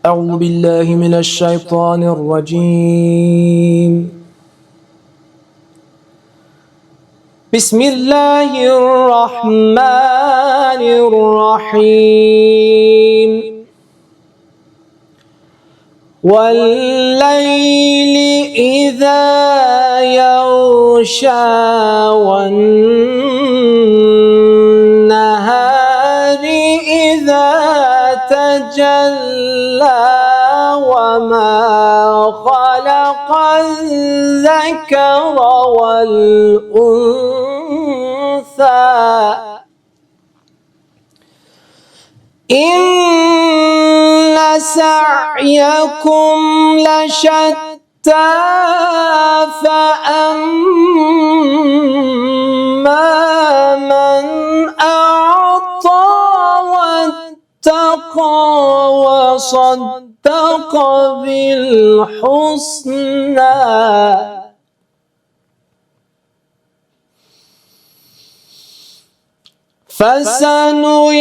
أعوذ بالله من الشيطان الرجيم. بسم الله الرحمن الرحيم. والليل إذا يغشى والنهار إذا تجلى وما خلق الذكر والأنثى إن سعيكم لشتى فأما من أعطى واتقى وصدق بالحسنى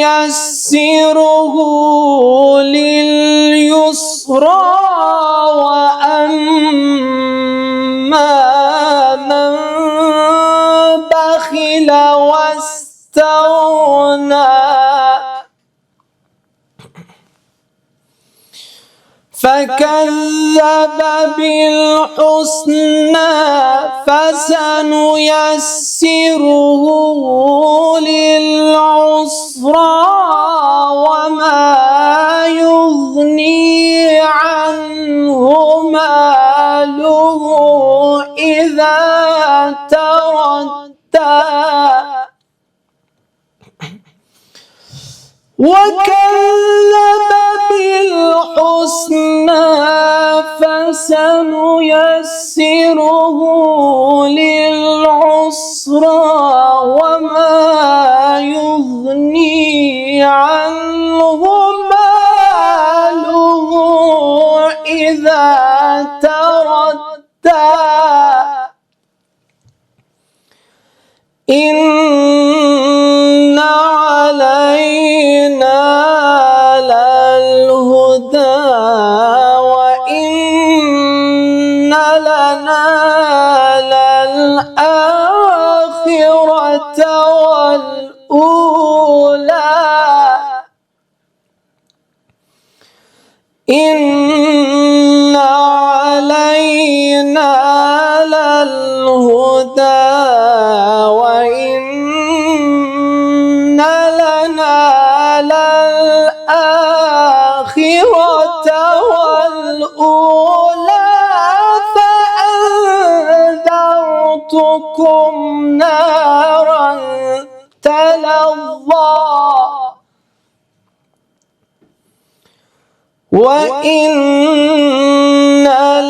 فسنيسره لليسرى وأما من بخل واستغنى فكذب بالحسنى فسنيسره للعسرى وما يغني عنه ماله إذا تردى وكذب بالحسنى فسنيسره للعسرى وما يغني عنه ماله إذا تردى إن علينا للهدى وإن لنا للآخرة والأولى إن علينا للهدى وإن لنا للآخرة والأولى فأنذرتكم نارا تلظى وإن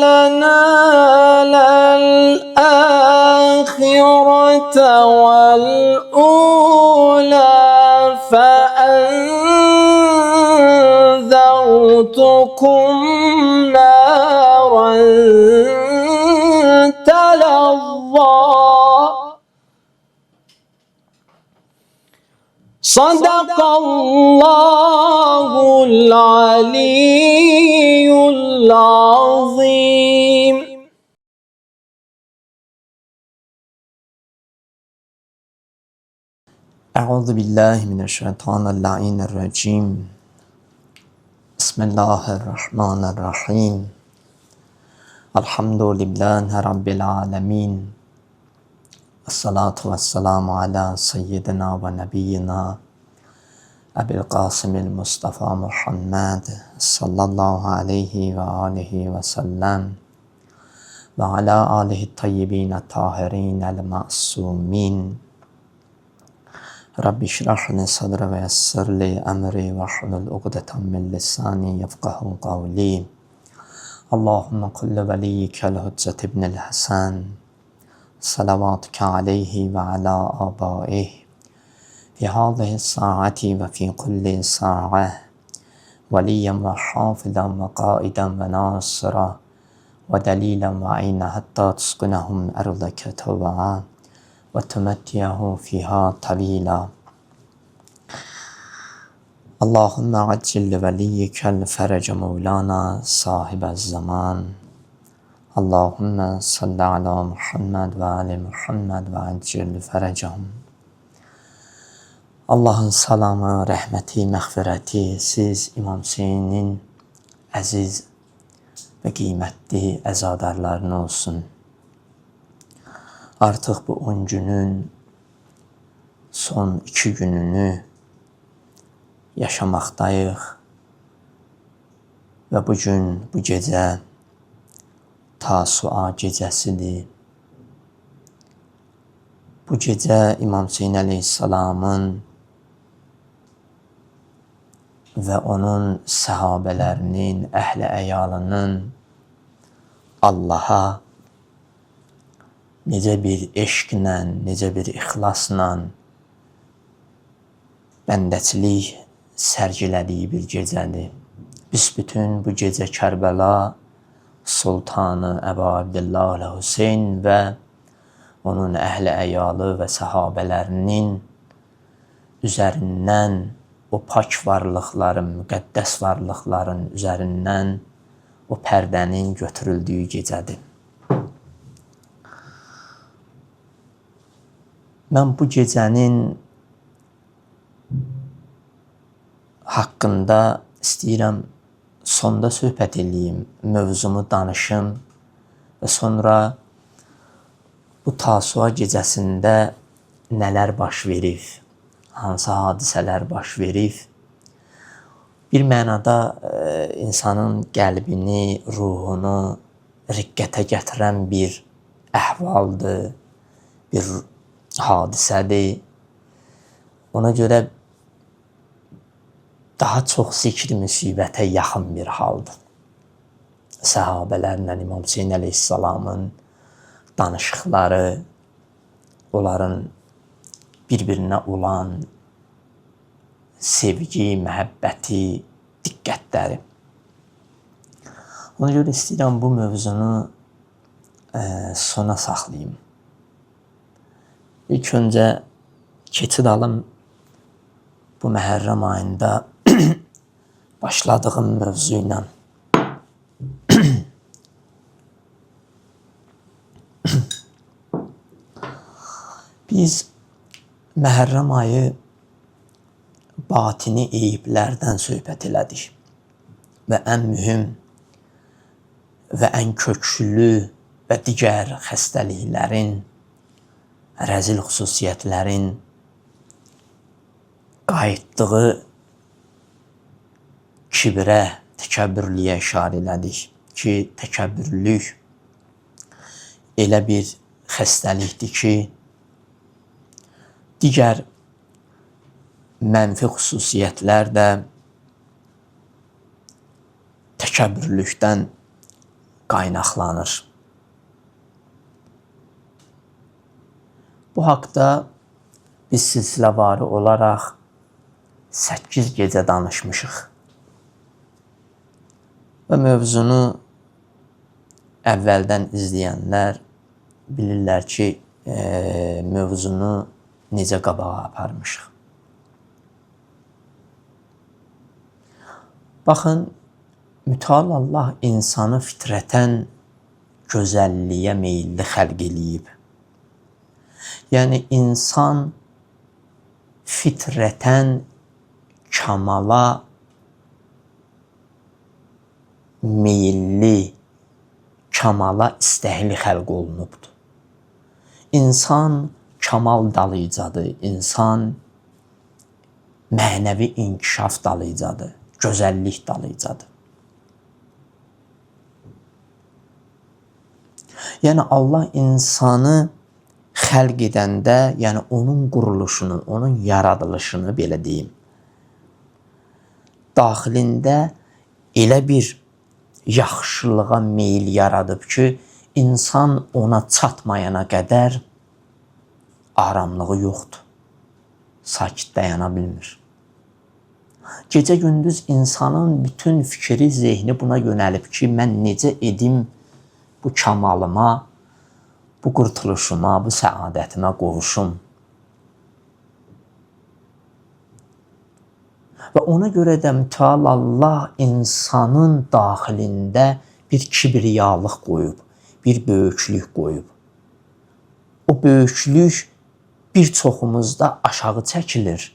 لنا للآخرة والأولى فأنذرتكم نارا تلظى صدق الله العلي العظيم. أعوذ بالله من الشيطان اللعين الرجيم. بسم الله الرحمن الرحيم. الحمد لله رب العالمين. الصلاة والسلام على سيدنا ونبينا أبي القاسم المصطفى محمد صلى الله عليه وآله وسلم وعلى آله الطيبين الطاهرين المعصومين. رب اشرح لي صدري ويسر لي أمري واحلل عقدة من لساني يفقهوا قولي. اللهم كل وليك الحجة ابن الحسن صلواتك عليه وعلى آبائه في هذه الساعة وفي كل ساعة وليا وحافظا وقائدا وناصرا ودليلا وعينا حتى تسكنهم أرضك طوعا وتمتعه فيها طويلا. Allahümme accil li veliyyikel ferece Mevlana sahibez zaman. Allahümme salli ala Muhammed ve ali Muhammed ve accil li ferecehum. Allahın salamı, rəhməti, məğfirəti siz İmam Hüseynin əziz və qiymətli əzadarlarına olsun. Artıq bu 10 günün son 2 gününü yaşamaqdayıq və bu gün, bu gecə Tasua gecəsidir. Bu gecə İmam Hüseyin əleyhissalamın və onun səhabələrinin, əhl-i əyalının Allaha necə bir eşqlə, necə bir ixlasla bəndəçilik sərgilədiyi bir gecədir. Büsbütün bu gecə Kərbəla Sultanı Əbu Abdillah Hüseyn və onun əhl-i əyalı və səhabələrinin üzərindən o pak varlıqların, müqəddəs varlıqların üzərindən o pərdənin götürüldüyü gecədir. Mən bu gecənin haqqında istəyirəm sonda söhbət edeyim, mövzumu danışım və sonra bu Tasua gecəsində nələr baş verib, hansı hadisələr baş verib, bir mənada insanın qəlbini, ruhunu riqqətə gətirən bir əhvaldır, bir hadisədir. Ona görə daha çox zikr müsibətə yaxın bir haldır. Səhabələrlə İmam Hüseyin əleyhissalamın danışıqları, onların bir-birinə olan sevgi, məhəbbəti, diqqətləri. Ona görə istəyirəm bu mövzunu sona saxlayayım. İlk öncə keçid alım bu Məhərrəm ayında başladığım mövzu ilə. Biz Məhərrəm ayı batini eyiblərdən söhbət elədik və ən mühüm və ən köklü və digər xəstəliklərin, rəzil xüsusiyyətlərin qayıtdığı kibrə, təkəbbürlüyə işarə elədik ki, təkəbbürlük elə bir xəstəlikdir ki, digər mənfi xüsusiyyətlər də təkəbbürlükdən qaynaqlanır. Bu haqda biz silsiləvarı olaraq 8 gecə danışmışıq. Və mövzunu əvvəldən izləyənlər bilirlər ki, mövzunu necə qabağa aparmışıq. Baxın, mütəal Allah insanı fitrətən gözəlliyə meyilli xəlq eləyib. Yəni, insan fitrətən kamala meyilli, kamala istəkli xəlq olunubdur. İnsan kamal dalıcadır, insan mənəvi inkişaf dalıcadır, gözəllik dalıcadır. Yəni, Allah insanı xəlq edəndə, yəni onun quruluşunu, onun yaradılışını belə deyim, daxilində elə bir yaxşılığa meyil yaradıb ki, insan ona çatmayana qədər aramlığı yoxdur, sakit dayana bilmir. Gecə-gündüz insanın bütün fikri, zehni buna yönəlib ki, mən necə edim bu kamalıma, bu qurtuluşuma, bu səadətimə qovuşum. Və ona görə də mütəal Allah insanın daxilində bir kibriyalıq qoyub, bir böyüklük qoyub. O böyüklük bir çoxumuzda aşağı çəkilir.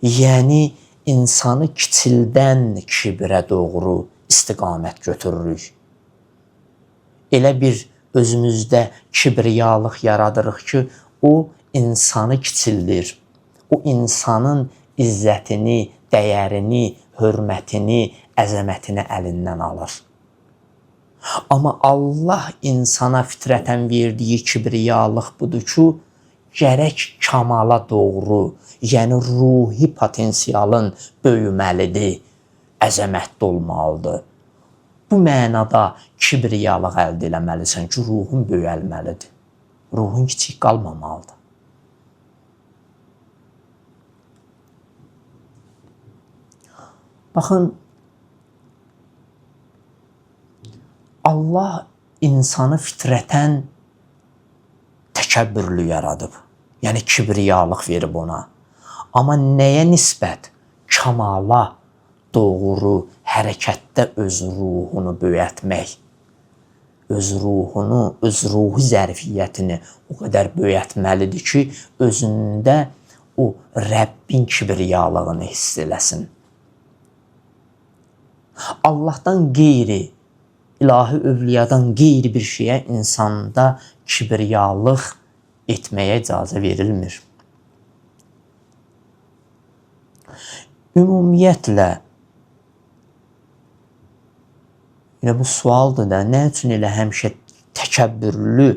Yəni, insanı kiçildən kibrə doğru istiqamət götürürük. Elə bir özümüzdə kibriyalıq yaradırıq ki, o insanı kiçildir. O insanın izzətini, dəyərini, hörmətini, əzəmətini əlindən alır. Amma Allah insana fitrətən verdiyi kibriyalıq budur ki, gərək kamala doğru, yəni ruhi potensialın böyüməlidir, əzəmətli olmalıdır. Bu mənada kibriyalıq əldə eləməlisən ki, ruhun böyəlməlidir. Ruhun kiçik qalmamalıdır. Baxın, Allah insanı fitrətən təkəbbürlü yaradıb. Yəni, kibriyalıq verib ona. Amma nəyə nisbət? Kamala doğru hərəkətdə öz ruhunu böyətmək. Öz ruhunu, öz ruhi zərfiyyətini o qədər böyətməlidir ki, özündə o Rəbbin kibriyalığını hiss eləsin. Allahdan qeyri, ilahi övliyadan qeyri bir şeyə insanda kibriyalıq etməyə icazə verilmir. Ümumiyyətlə, bu sualdır da, nə üçün elə həmişə təkəbbürlü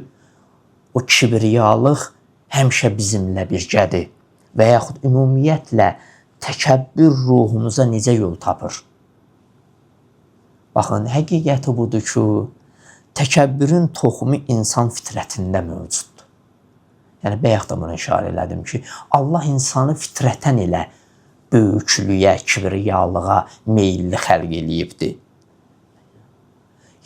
o kibriyalıq həmişə bizimlə birgədir və yaxud ümumiyyətlə təkəbbür ruhumuza necə yol tapır? Baxın, həqiqəti budur ki, təkəbbürün toxumu insan fitrətində mövcuddur. Yəni, bayaq da buna işarə elədim ki, Allah insanı fitrətən elə böyüklüyə, kibriyalığa meyilli xəlq eləyibdir.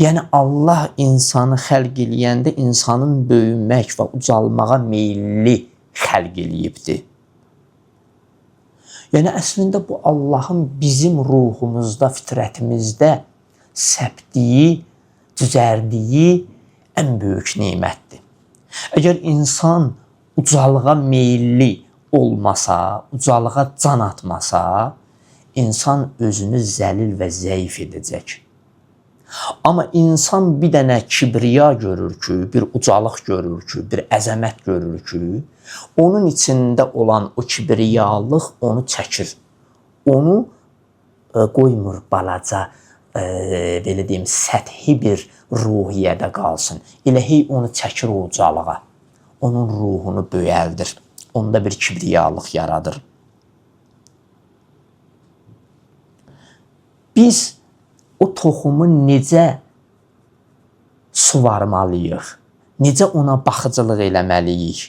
Yəni, Allah insanı xəlq eləyəndə insanın böyümək və ucalmağa meyilli xəlq eləyibdir. Yəni, əslində bu Allahın bizim ruhumuzda, fitrətimizdə səpdiyi, düzərdiyi ən böyük nemətdir. Əgər insan ucalığa meyilli olmasa, ucalığa can atmasa, insan özünü zəlil və zəif edəcək. Amma insan bir dənə kibriya görür ki, bir ucalıq görür ki, bir əzəmət görür ki, onun içində olan o kibriyalıq onu çəkir. Onu qoymur balaca, belə deyim, səthi bir ruhiyyədə qalsın. Elə hey onu çəkir o ucalığa. Onun ruhunu böyəldir. Onda bir kibriyalıq yaradır. Biz o toxumu necə suvarmalıyıq? Necə ona baxıcılıq eləməliyik?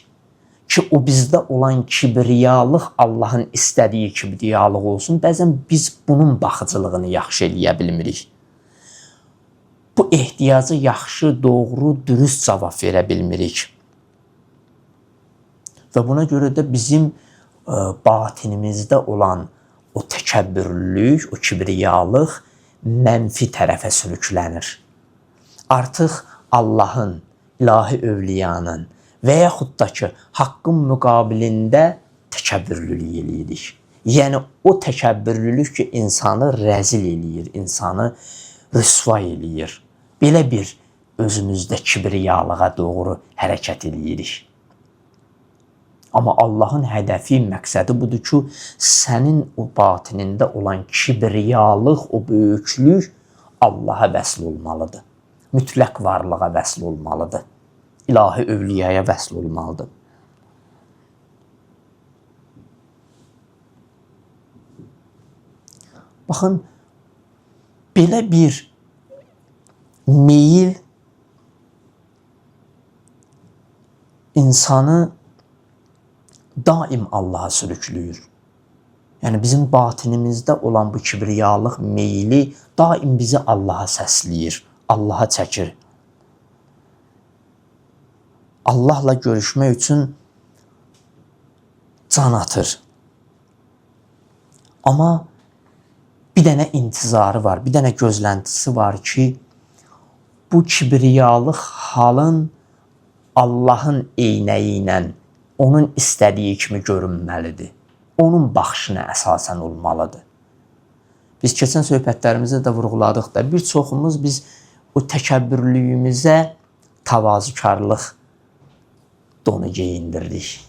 Ki, o bizdə olan kibriyalıq Allahın istədiyi kibriyalıq olsun. Bəzən biz bunun baxıcılığını yaxşı eləyə bilmirik. Bu ehtiyacı yaxşı, doğru, dürüst cavab verə bilmirik. Və buna görə də bizim batinimizdə olan o təkəbbürlülük, o kibriyalıq mənfi tərəfə sürüklənir. Artıq Allahın, ilahi övliyanın və yaxud da ki, haqqın müqabilində təkəbbürlülük eləyirik. Yəni, o təkəbbürlülük ki, insanı rəzil eləyir, insanı rüsva eləyir. Belə bir özümüzdə kibriyalığa doğru hərəkət eləyirik. Amma Allahın hədəfi, məqsədi budur ki, sənin o batinində olan kibriyalıq, o böyüklük Allaha vəsl olmalıdır. Mütləq varlığa vəsl olmalıdır. İlahi övliyaya vəsl olmalıdır. Baxın, belə bir meyil insanı daim Allaha sürüklüyür. Yəni, bizim batinimizdə olan bu kibriyalıq meyili daim bizi Allaha səsləyir, Allaha çəkir. Allahla görüşmək üçün can atır. Amma bir dənə intizarı var, bir dənə gözləntisi var ki, bu kibriyalıq halın Allahın eynəyi ilə onun istədiyi kimi görünməlidir. Onun baxışına əsasən olmalıdır. Biz keçən söhbətlərimizdə də vurğuladıq da, bir çoxumuz biz o təkəbbürlüyümüzə təvazükarlıq donu geyindirdik.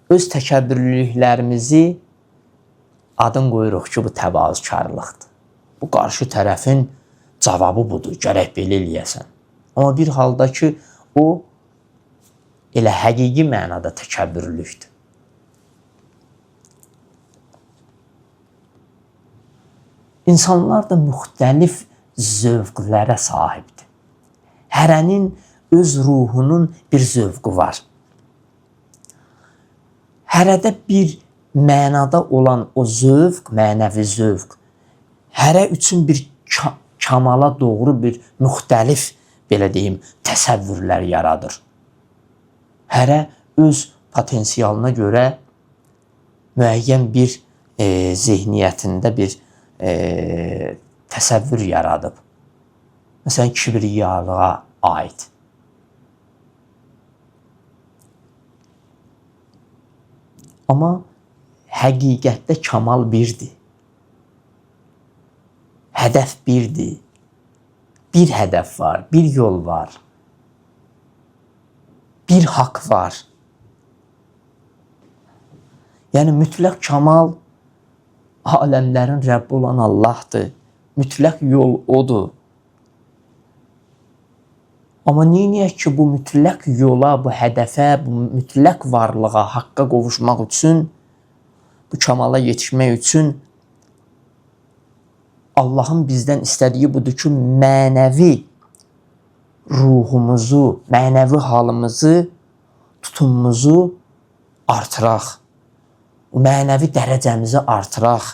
Öz təkəbbürlülüklərimizi adın qoyuruq ki, bu təvazükarlıqdır. Bu qarşı tərəfin cavabı budur, gərək belə eləyəsən. Amma bir halda ki, o elə həqiqi mənada təkəbbürlükdür. İnsanlar da müxtəlif zövqlərə sahibdir. Hərənin öz ruhunun bir zövqü var. Hərədə bir mənada olan o zövq, mənəvi zövq, hərə üçün bir kamala doğru bir müxtəlif, belə deyim, təsəvvürlər yaradır. Hərə öz potensialına görə müəyyən bir zehniyyətində bir təsəvvür yaradıb. Məsələn, kibriyalığa aid. Amma həqiqətdə kamal birdir. Hədəf birdir. Bir hədəf var, bir yol var. Bir haqq var. Yəni, mütləq kamal aləmlərin Rəbbi olan Allahdır. Mütləq yol odur. Amma neyniyək ki, bu mütləq yola, bu hədəfə, bu mütləq varlığa, haqqa qovuşmaq üçün, bu kamala yetişmək üçün Allahın bizdən istədiyi budur ki, mənəvi ruhumuzu, mənəvi halımızı, tutumumuzu artıraq. Mənəvi dərəcəmizi artıraq.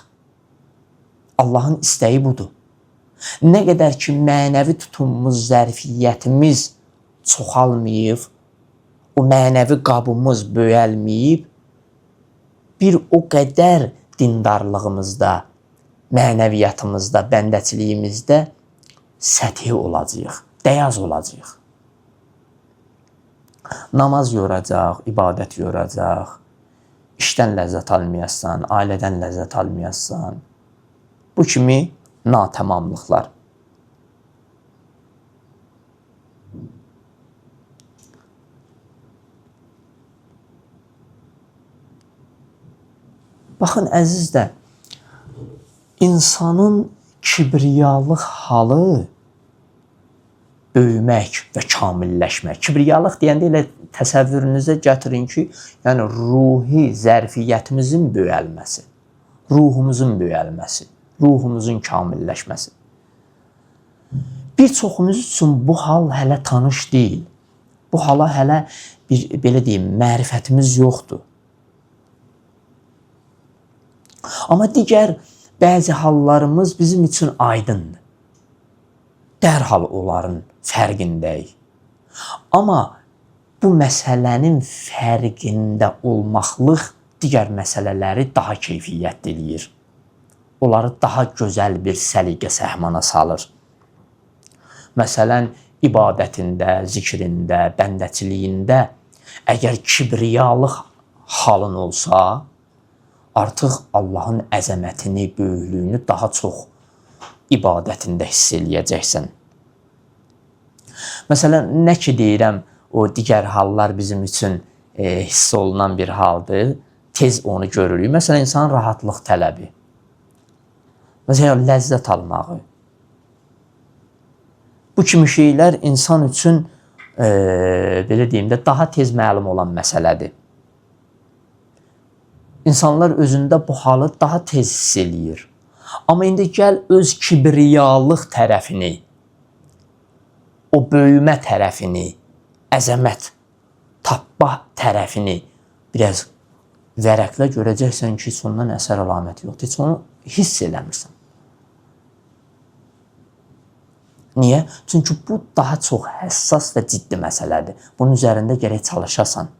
Allahın istəyi budur. Nə qədər ki, mənəvi tutumumuz, zərfiyyətimiz çoxalmayıb, o mənəvi qabımız böyəlməyib, bir o qədər dindarlığımızda, mənəviyyatımızda, bəndəçiliyimizdə səthi olacaq, dəyaz olacaq. Namaz yoracaq, ibadət yoracaq, işdən ləzzət almayassan, ailədən ləzzət almayassan. Bu kimi natamamlıqlar. Baxın, əzizlər, insanın kibriyalıq halı böyümək və kamilləşmək. Kibriyalıq deyəndə elə təsəvvürünüzə gətirin ki, yəni ruhi zərfiyyətimizin böyəlməsi, ruhumuzun böyəlməsi, ruhumuzun kamilləşməsi. Bir çoxumuz üçün bu hal hələ tanış deyil. Bu hala hələ bir, belə deyim, mərifətimiz yoxdur. Amma digər bəzi hallarımız bizim üçün aydındır. Dərhal onların fərqindəyik. Amma bu məsələnin fərqində olmaqlıq digər məsələləri daha keyfiyyətli eləyir. Onları daha gözəl bir səliqə səhmana salır. Məsələn, ibadətində, zikrində, bəndəçiliyində əgər kibriyalıq halın olsa, artıq Allahın əzəmətini, böyüklüyünü daha çox ibadətində hiss eləyəcəksən. Məsələn, nə ki deyirəm, o digər hallar bizim üçün hiss olunan bir haldır, tez onu görürük. Məsələn, insanın rahatlıq tələbi. Məsələn, ləzzət almağı. Bu kimi şeylər insan üçün, belə deyim də, daha tez məlum olan məsələdir. İnsanlar özündə bu halı daha tez hiss eləyir. Amma indi gəl öz kibriyalıq tərəfini, o böyümə tərəfini, əzəmət, tapma tərəfini biraz vərəqlə görəcəksən ki, heç ondan əsər əlaməti yoxdur. Heç onu hiss eləmirsən. Niyə? Çünki bu daha çox həssas və ciddi məsələdir. Bunun üzərində gərək çalışasan.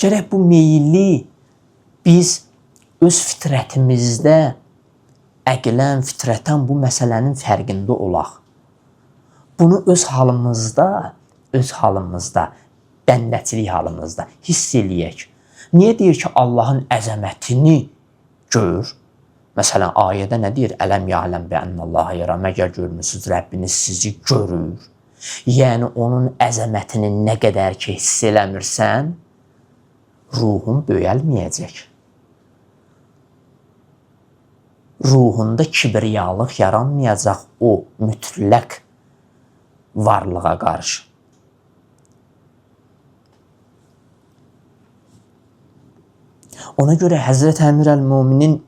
Gərək bu meyilli biz öz fitrətimizdə əqlən, fitrətən bu məsələnin fərqində olaq. Bunu öz halımızda, bəndəçilik halımızda hiss eləyək. Niyə deyir ki, Allahın əzəmətini gör? Məsələn, ayədə nə deyir? Ələm ya'ləm bi'ənəllaha yara. Məgər görmürsünüz, Rəbbiniz sizi görür. Yəni, onun əzəmətini nə qədər ki, hiss eləmirsən, ruhun böyəlməyəcək. Ruhunda kibriyalıq yaranmayacaq o mütləq varlığa qarşı. Ona görə Həzrət Əmir əl-Möminin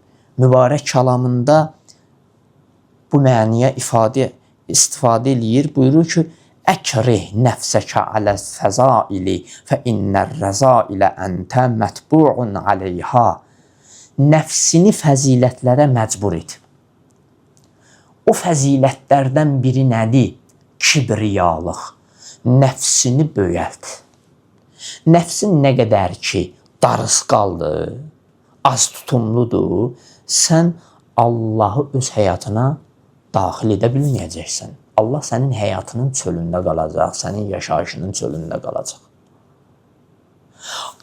mübarək kəlamında bu məniyə istifadə eləyir. Buyurur ki, əkrih nəfsəkə aləz fəzaili fə innər rəzailə əntə mətbu'un aleyha. Nəfsini fəzilətlərə məcbur et. O fəzilətlərdən biri nədir? Kibriyalıq. Nəfsini böyəlt. Nəfsin nə qədər ki, darısqaldır, az tutumludur, sən Allahı öz həyatına daxil edə bilməyəcəksən. Allah sənin həyatının çölündə qalacaq, sənin yaşayışının çölündə qalacaq.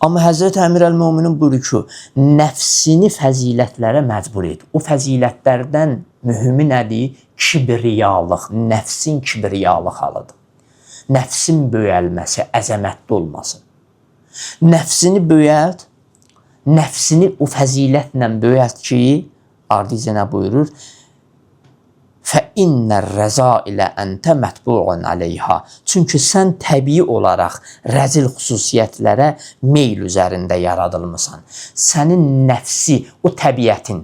Amma Həzrət Əmir əl-Möminin buyurur ki, nəfsini fəzilətlərə məcbur et. O fəzilətlərdən mühümü nədir? Kibriyalıq, nəfsin kibriyalıq halıdır. Nəfsin böyəlməsi, əzəmətli olması. Nəfsini böyəlt, nəfsini o fəzilətlə böyəlt ki, ardicə nə buyurur? فَإِنَّ الرَّزَائِلَ أَنْتَ مَتْبُعٌ عَلَيْهَا. Çünki sən təbii olaraq rəzil xüsusiyyətlərə meyl üzərində yaradılmısan. Sənin nəfsi, o təbiətin,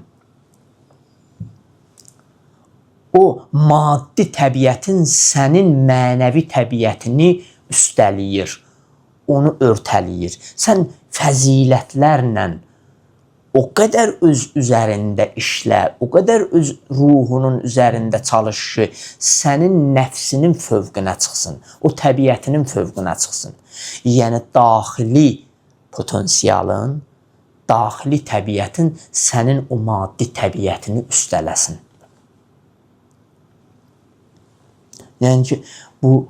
o maddi təbiətin sənin mənəvi təbiətini üstəliyir, onu örtəliyir. Sən fəzilətlərlə o qədər öz üzərində işlə, o qədər öz ruhunun üzərində çalış ki, sənin nəfsinin fövqünə çıxsın, o təbiətinin fövqünə çıxsın. Yəni, daxili potensialın, daxili təbiətin sənin o maddi təbiətini üstələsin. Yəni ki, bu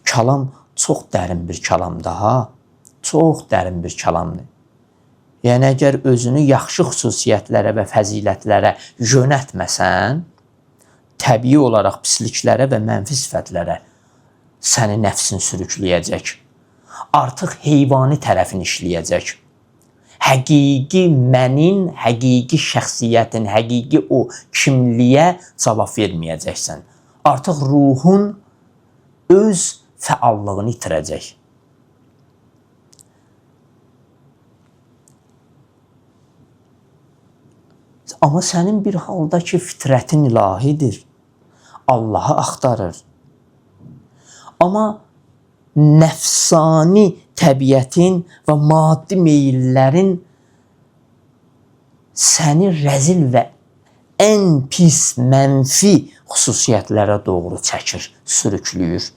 kəlam çox dərin bir kəlamdır, ha? Çox dərin bir kəlamdır. Yəni, əgər özünü yaxşı xüsusiyyətlərə və fəzilətlərə yönətməsən, təbii olaraq pisliklərə və mənfi sifətlərə səni nəfsin sürükləyəcək. Artıq heyvani tərəfin işləyəcək. Həqiqi mənin, həqiqi şəxsiyyətin, həqiqi o kimliyə cavab verməyəcəksən. Artıq ruhun öz fəallığını itirəcək. Amma sənin bir halda ki, fitrətin ilahidir, Allahı axtarır. Amma nəfsani təbiətin və maddi meyillərin səni rəzil və ən pis, mənfi xüsusiyyətlərə doğru çəkir, sürüklüyür.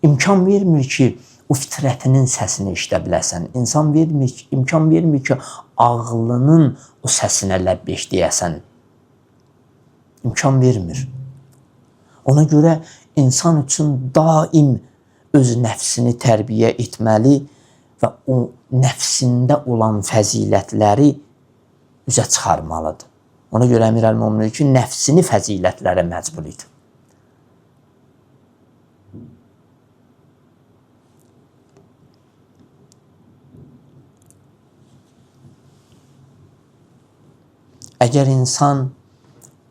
İmkan vermir ki, o fitrətinin səsini eşidə biləsən. İmkan vermir ki, ağlının o səsinə ləbbeş deyəsən. İmkan vermir. Ona görə insan üçün daim öz nəfsini tərbiyə etməli və o nəfsində olan fəzilətləri üzə çıxarmalıdır. Ona görə Əmir əl-Mömin ki, nəfsini fəzilətlərə məcbur et. Əgər insan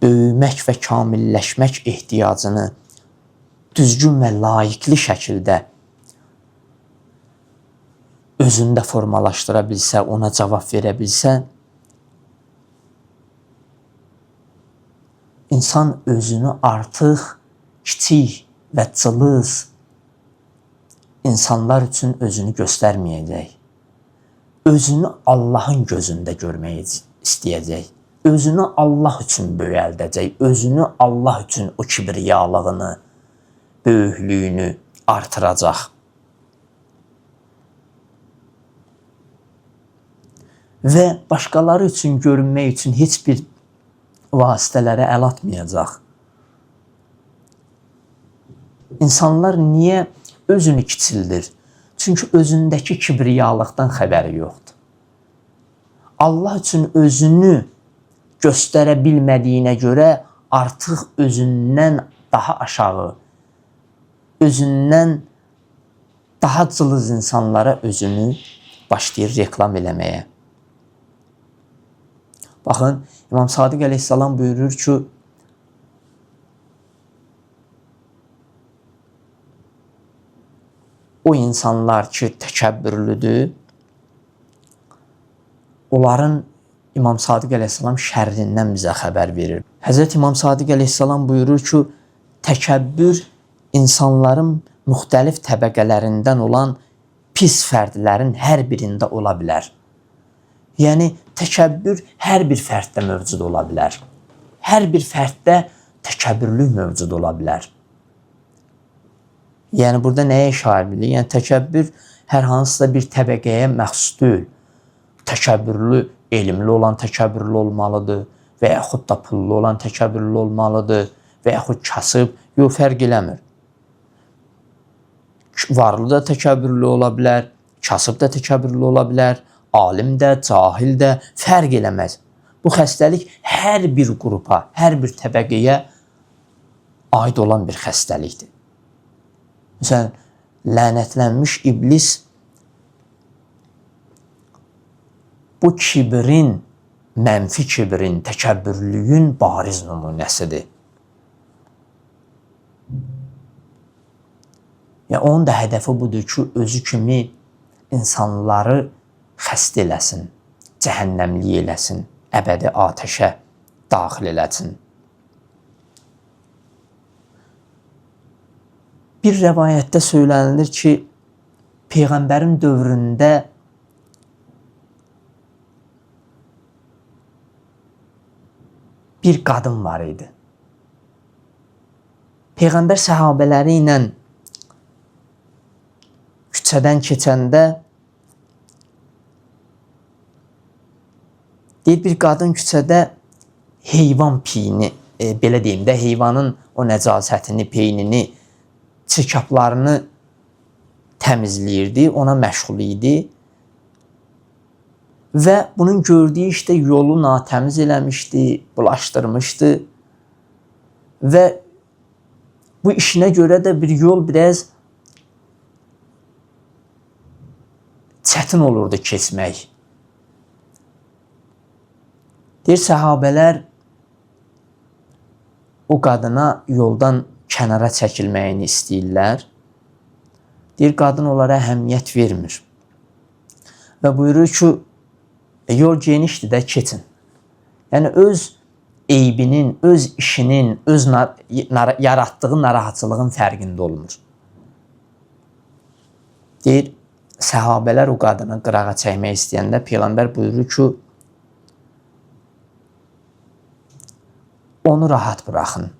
böyümək və kamilləşmək ehtiyacını düzgün və layiqli şəkildə özündə formalaşdıra bilsə, ona cavab verə bilsə, insan özünü artıq kiçik və cılız insanlar üçün özünü göstərməyəcək. Özünü Allahın gözündə görməyi istəyəcək. Özünü Allah üçün böyəldəcək, özünü Allah üçün o kibriyalığını, böyüklüyünü artıracaq. və başqaları üçün görünmək üçün heç bir vasitələrə əl atmayacaq. İnsanlar niyə özünü kiçildir? Çünki özündəki kibriyalıqdan xəbəri yoxdur. Allah üçün özünü göstərə bilmədiyinə görə artıq özündən daha aşağı, özündən daha cılız insanlara özünü başlayır reklam eləməyə. Baxın, İmam Sadiq əleyhissalam buyurur ki, o insanlar ki, təkəbbürlüdür, onların İmam Sadiq əleyhissalam şərrindən bizə xəbər verir. Həzrət İmam Sadiq əleyhissalam buyurur ki, təkəbbür insanların müxtəlif təbəqələrindən olan pis fərdlərin hər birində ola bilər. Yəni, təkəbbür hər bir fərddə mövcud ola bilər. Hər bir fərddə təkəbbürlük mövcud ola bilər. Yəni, burada nəyə işarə edilir? Yəni, təkəbbür hər hansısa bir təbəqəyə məxsus deyil. Təkəbbürlü, elmli olan təkəbbürlü olmalıdır və yaxud da pullu olan təkəbbürlü olmalıdır və yaxud kasıb, yox, fərq eləmir. Varlı da təkəbbürlü ola bilər, kasıb da təkəbbürlü ola bilər, alim də, cahil də, fərq eləməz. Bu xəstəlik hər bir qrupa, hər bir təbəqəyə aid olan bir xəstəlikdir. Məsələn, lənətlənmiş iblis bu kibrin, mənfi kibrin, təkəbbürlüyün bariz nümunəsidir. Yəni, onun da hədəfi budur ki, özü kimi insanları xəstə eləsin, cəhənnəmlik eləsin, əbədi atəşə daxil eləsin. Bir rəvayətdə söylənilir ki, Peyğəmbərin dövründə bir qadın var idi. Peyğəmbər səhabələri ilə küçədən keçəndə deyir, bir qadın küçədə heyvan piyini, belə deyim də, heyvanın o nəcasətini, peynini, çirkablarını təmizləyirdi, ona məşğul idi. Və bunun gördüyü işdə yolu natəmiz eləmişdi, bulaşdırmışdı. Və bu işinə görə də bir yol biraz çətin olurdu keçmək. Deyir, səhabələr o qadına yoldan kənara çəkilməyini istəyirlər. Deyir, qadın onlara əhəmiyyət vermir. Və buyurur ki, yol genişdir də, keçin. Yəni, öz eybinin, öz işinin, öz yaratdığı narahatçılığın fərqində olmur. Deyir, səhabələr o qadını qırağa çəkmək istəyəndə Peyğəmbər buyurur ki, onu rahat bıraxın.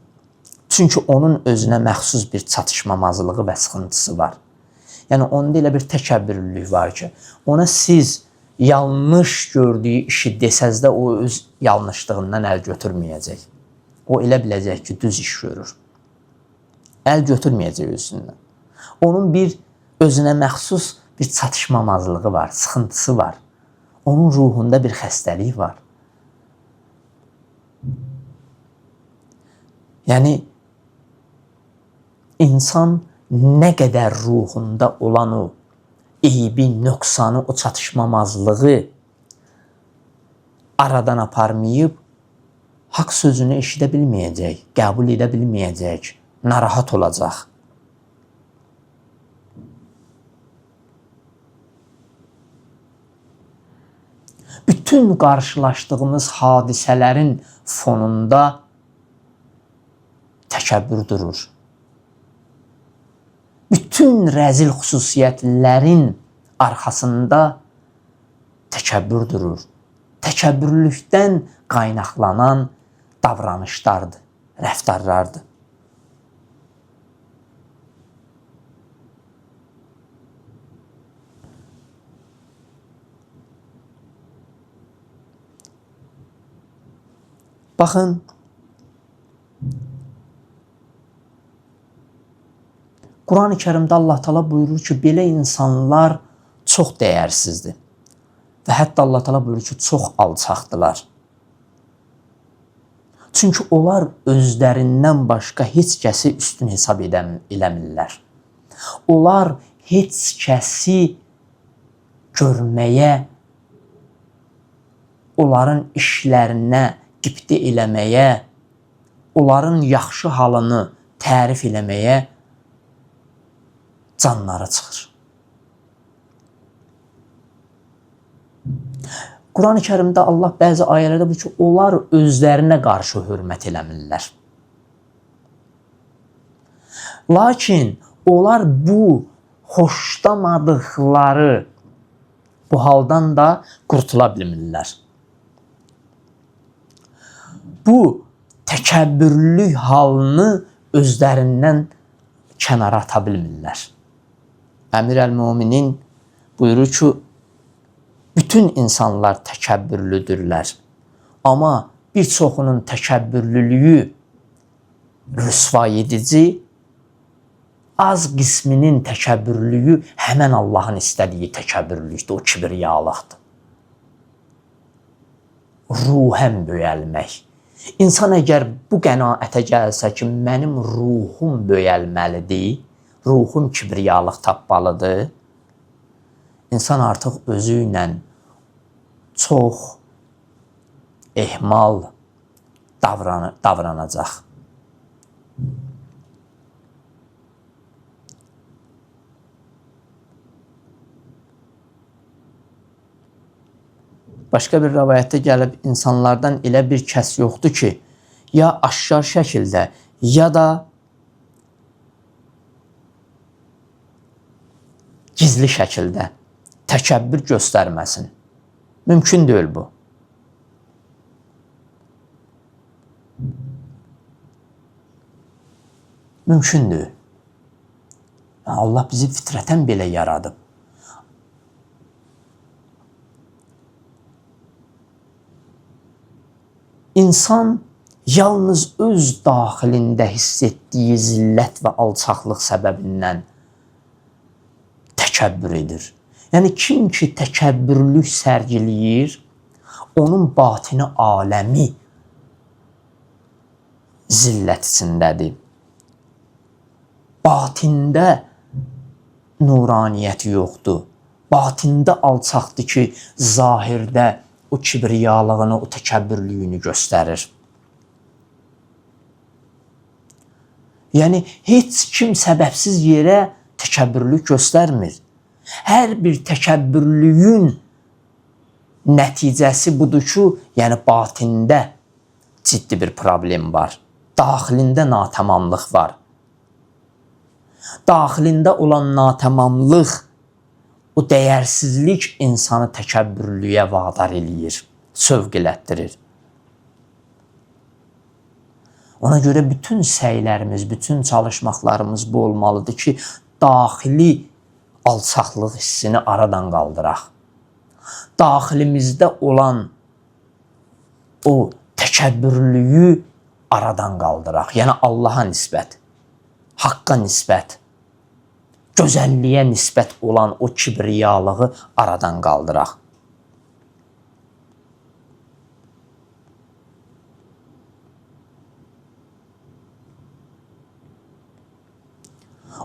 Çünki onun özünə məxsus bir çatışmamazlığı və sıxıntısı var. Yəni, onda elə bir təkəbbürlülük var ki, ona siz yanlış gördüyü işi desəz də o öz yanlışlığından əl götürməyəcək. O elə biləcək ki, düz iş görür. Əl götürməyəcək özündən. Onun bir özünə məxsus bir çatışmamazlığı var, sıxıntısı var. Onun ruhunda bir xəstəlik var. Yəni, insan nə qədər ruhunda olan o eybi, nöqsanı, o çatışmamazlığı aradan aparmayıb, haqq sözünü eşidə bilməyəcək, qəbul edə bilməyəcək, narahat olacaq. Bütün qarşılaşdığımız hadisələrin fonunda təkəbbür durur. Bütün rəzil xüsusiyyətlərin arxasında təkəbbür durur. Təkəbbürlükdən qaynaqlanan davranışlardır, rəftarlardır. Baxın, Quran-ı Kərimdə Allah Teala buyurur ki, belə insanlar çox dəyərsizdir. Və hətta Allah Teala buyurur ki, çox alçaqdılar. Çünki onlar özlərindən başqa heç kəsi üstün hesab eləmirlər. Onlar heç kəsi görməyə, onların işlərinə qibtə eləməyə, onların yaxşı halını tərif eləməyə canları çıxır. Quran-ı Kərimdə Allah bəzi ayələrdə buyurur ki, onlar özlərinə qarşı hörmət eləmirlər. Lakin onlar bu xoşlamadıqları bu haldan da qurtula bilmirlər. Bu təkəbbürlük halını özlərindən kənara ata bilmirlər. Əmir əl-Müminin buyurur ki, bütün insanlar təkəbbürlüdürlər. Amma bir çoxunun təkəbbürlülüyü rüsva edici, az qisminin təkəbbürlüyü həmən Allahın istədiyi təkəbbürlükdür, o kibriyalıqdır. Ruhən böyəlmək. İnsan əgər bu qənaətə gəlsə ki, mənim ruhum böyəlməlidir, ruhum kibriyalıq tapmalıdır, İnsan artıq özü ilə çox ehmal davranacaq. Başqa bir rəvayətdə gəlib, insanlardan elə bir kəs yoxdur ki, ya aşkar şəkildə, ya da gizli şəkildə təkəbbür göstərməsin. Mümkün deyil bu. Mümkün deyil. Allah bizi fitrətən belə yaradıb. İnsan yalnız öz daxilində hiss etdiyi zillət və alçaqlıq səbəbindən təkəbbür edir. Yəni, kim ki təkəbbürlük sərgiləyir, onun batini aləmi zillət içindədir. Batində nuraniyyəti yoxdur. Batində alçaqdır ki, zahirdə o kibriyalığını, o təkəbbürlüyünü göstərir. Yəni, heç kim səbəbsiz yerə təkəbbürlük göstərmir. Hər bir təkəbbürlüyün nəticəsi budur ki, yəni batində ciddi bir problem var. Daxilində natamamlıq var. Daxilində olan natamamlıq, o dəyərsizlik insanı təkəbbürlüyə vadar eləyir, sövq elətdirir. Ona görə bütün səylərimiz, bütün çalışmaqlarımız bu olmalıdır ki, daxili alçaqlıq hissini aradan qaldıraq. Daxilimizdə olan o təkəbbürlüyü aradan qaldıraq. Yəni Allaha nisbət, haqqa nisbət, gözəlliyə nisbət olan o kibriyalığı aradan qaldıraq.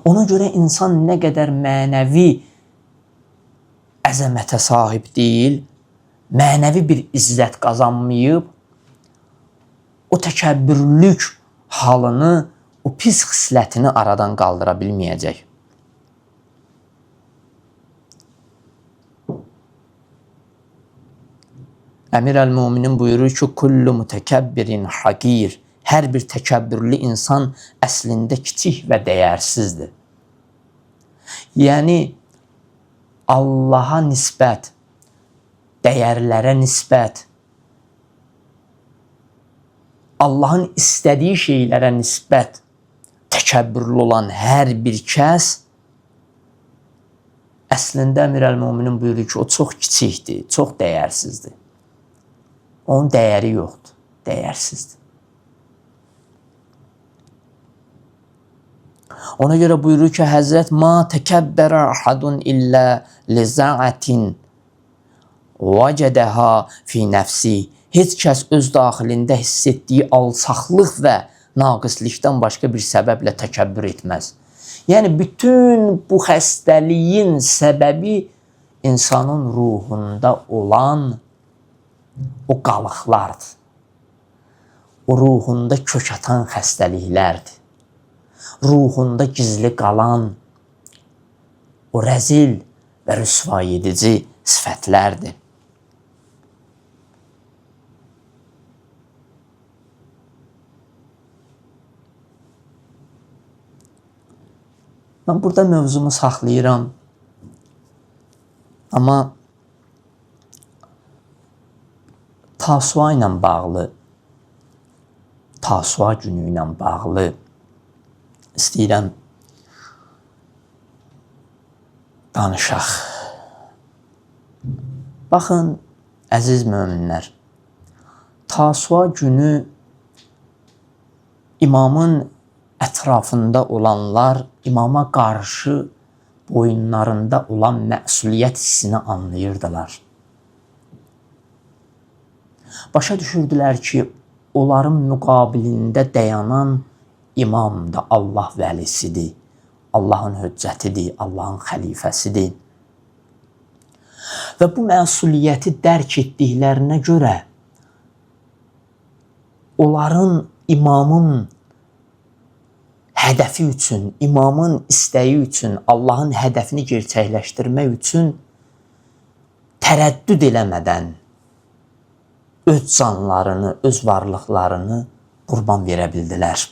Ona görə insan nə qədər mənəvi əzəmətə sahib deyil, mənəvi bir izzət qazanmayıb, o təkəbbürlük halını, o pis xislətini aradan qaldıra bilməyəcək. Əmir əl-Müminin buyurur ki, kullu mütəkəbbirin haqir. Hər bir təkəbbürlü insan əslində kiçik və dəyərsizdir. Yəni, Allaha nisbət, dəyərlərə nisbət, Allahın istədiyi şeylərə nisbət təkəbbürlü olan hər bir kəs əslində Əmir əl-Müminin buyurur ki, o çox kiçikdir, çox dəyərsizdir. Onun dəyəri yoxdur. dəyərsizdir. Ona görə buyurur ki, Həzrət ma təkəbbərə ahadun illə liza'atin vəcədəha fi nəfsi. Heç kəs öz daxilində hiss etdiyi alçaqlıq və naqislikdən başqa bir səbəblə təkəbbür etməz. Yəni, bütün bu xəstəliyin səbəbi insanın ruhunda olan o qalıqlardır. O ruhunda kök atan xəstəliklərdir. Ruhunda gizli qalan o rəzil və rüsvay edici sifətlərdir. Mən burada mövzumu saxlayıram. Amma Tasua ilə bağlı, Tasua günü ilə bağlı istəyirəm danışaq. Baxın, əziz möminlər, Tasua günü imamın ətrafında olanlar imama qarşı boyunlarında olan məsuliyyət hissini anlayırdılar. Başa düşürdülər ki, onların müqabilində dayanan imam da Allah vəlisidir, Allahın höccətidir, Allahın xəlifəsidir. Və bu məsuliyyəti dərk etdiklərinə görə onların imamın hədəfi üçün, imamın istəyi üçün, Allahın hədəfini gerçəkləşdirmək üçün tərəddüd eləmədən öz canlarını, öz varlıqlarını qurban verə bildilər.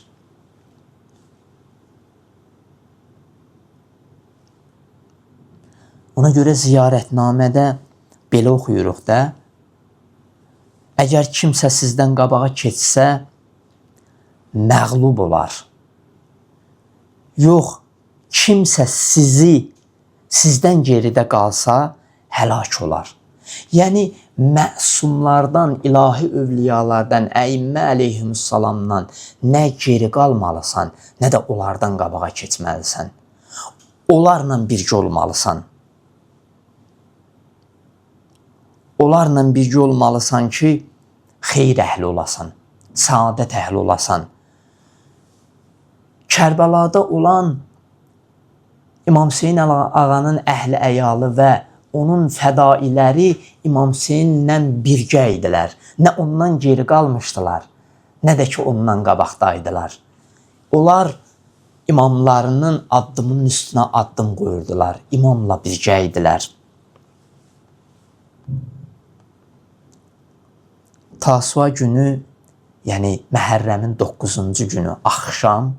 Ona görə ziyarətnamədə belə oxuyuruq da, əgər kimsə sizdən qabağa keçsə, məğlub olar. Yox, kimsə sizdən geridə qalsa, həlak olar. Yəni, məsumlardan, ilahi övliyalardan, əimmə əleyhissalamdan nə geri qalmalısan, nə də onlardan qabağa keçməlisən. Onlarla birgə olmalısan. Onlarla birgə olmalısan ki, xeyr əhli olasan, saadət əhli olasan. Kərbəlada olan İmam Hüseyin ağanın əhli əyalı və onun fədailəri İmam Hüseyinlə birgə idilər. Nə ondan geri qalmışdılar, nə də ki ondan qabaqdaydılar. Onlar imamlarının addımının üstünə addım qoyurdular. İmamla birgə idilər. Tasua günü, yəni Məhərrəmin 9-cu günü axşam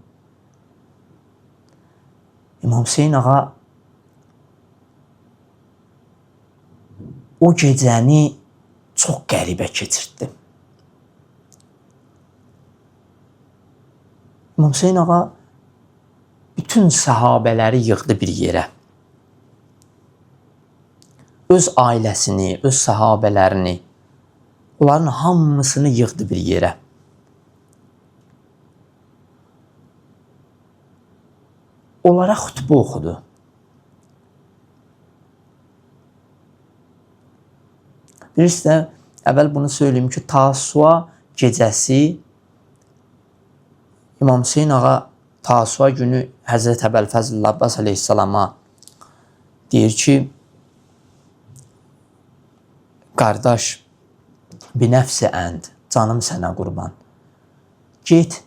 İmam Hüseyin ağa o gecəni çox qəribə keçirtdi. İmam Hüseyin ağa bütün səhabələri yığdı bir yerə. Öz ailəsini, öz səhabələrini, onların hamısını yığdı bir yerə. Onlara xutbə oxudu. Birisi də, əvvəl bunu söyleyeyim ki, Tasua gecəsi İmam Hüseyin ağa Tasua günü Həzrət Əbəlfəzl Abbas əleyhissalama deyir ki, qardaş, binəfsi ənd, canım sənə qurban. Get,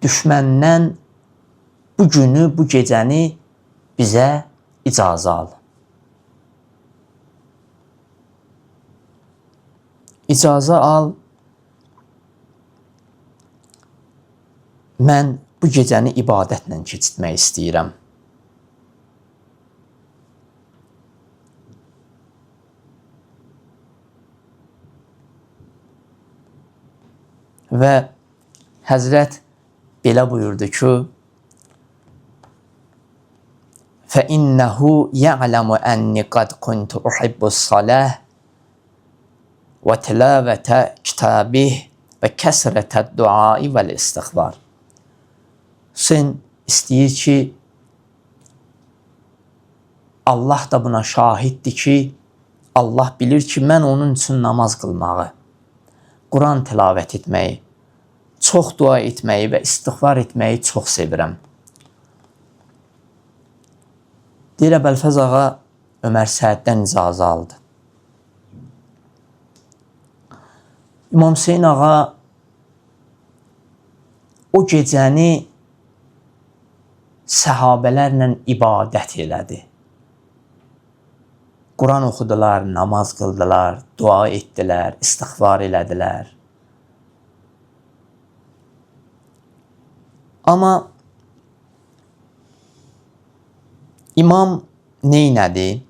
düşməndən bu günü, bu gecəni bizə icazə al. İcazə al, mən bu gecəni ibadətlə keçirtmək istəyirəm. Və Həzrət belə buyurdu ki, فَإِنَّهُ يَعْلَمُ أَنِّ قَدْ كُنْتُ أُحِبُّ الصَّلَاةِ və tilavətə kitabih və kəsrətə duai və istiğfar. Hüseyn istəyir ki, Allah da buna şahiddir ki, Allah bilir ki, mən onun üçün namaz qılmağı, Quran tilavət etməyi, çox dua etməyi və istiğfar etməyi çox sevirəm. Deyir, Əbəlfəz ağa Ömər Səəddən icazə aldı. İmam Hüseyin ağa o gecəni səhabələrlə ibadət elədi. Quran oxudular, namaz qıldılar, dua etdilər, istiğfar elədilər. Amma İmam neynədi?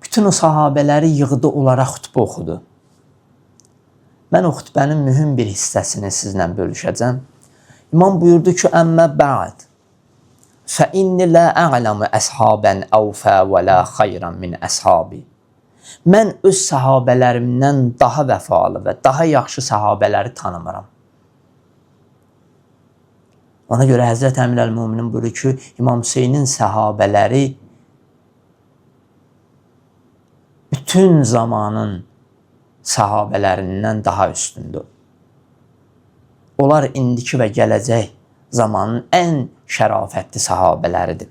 Bütün o sahabələri yığdı, onlara xütbə oxudu. Mən o xütbənin mühüm bir hissəsini sizlə bölüşəcəm. İmam buyurdu ki, əmmə bə'd. فَإِنِّ لَا أَعْلَمُ أَصْحَابًا أَوْفَى وَلَا خَيْرًا مِنْ أَصْحَابِ. Mən öz səhabələrimdən daha vəfalı və daha yaxşı səhabələri tanımıram. Ona görə Həzrət Əmir əl-Müminin buyurur ki, İmam Hüseynin səhabələri bütün zamanın səhabələrindən daha üstündür. Onlar indiki və gələcək zamanın ən şərafətli səhabələridir.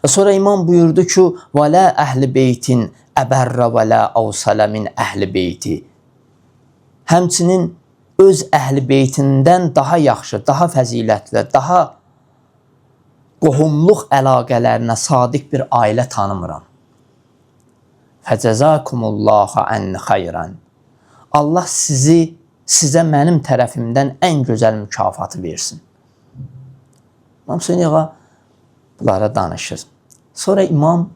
Və sonra İmam buyurdu ki, وَلَا أَهْلِ بَيْتٍ أَبَرَّ وَلَا أَوْصَلَ مِنْ أَهْلِ بَيْتِ. Həmçinin öz əhl-i beytindən daha yaxşı, daha fəzilətli, daha qohumluq əlaqələrinə sadiq bir ailə tanımıram. Fəcəzakumullahu ən xayran. Allah sizə mənim tərəfimdən ən gözəl mükafatı versin. İmam Hüseyin ağa bunlara danışır. Sonra İmam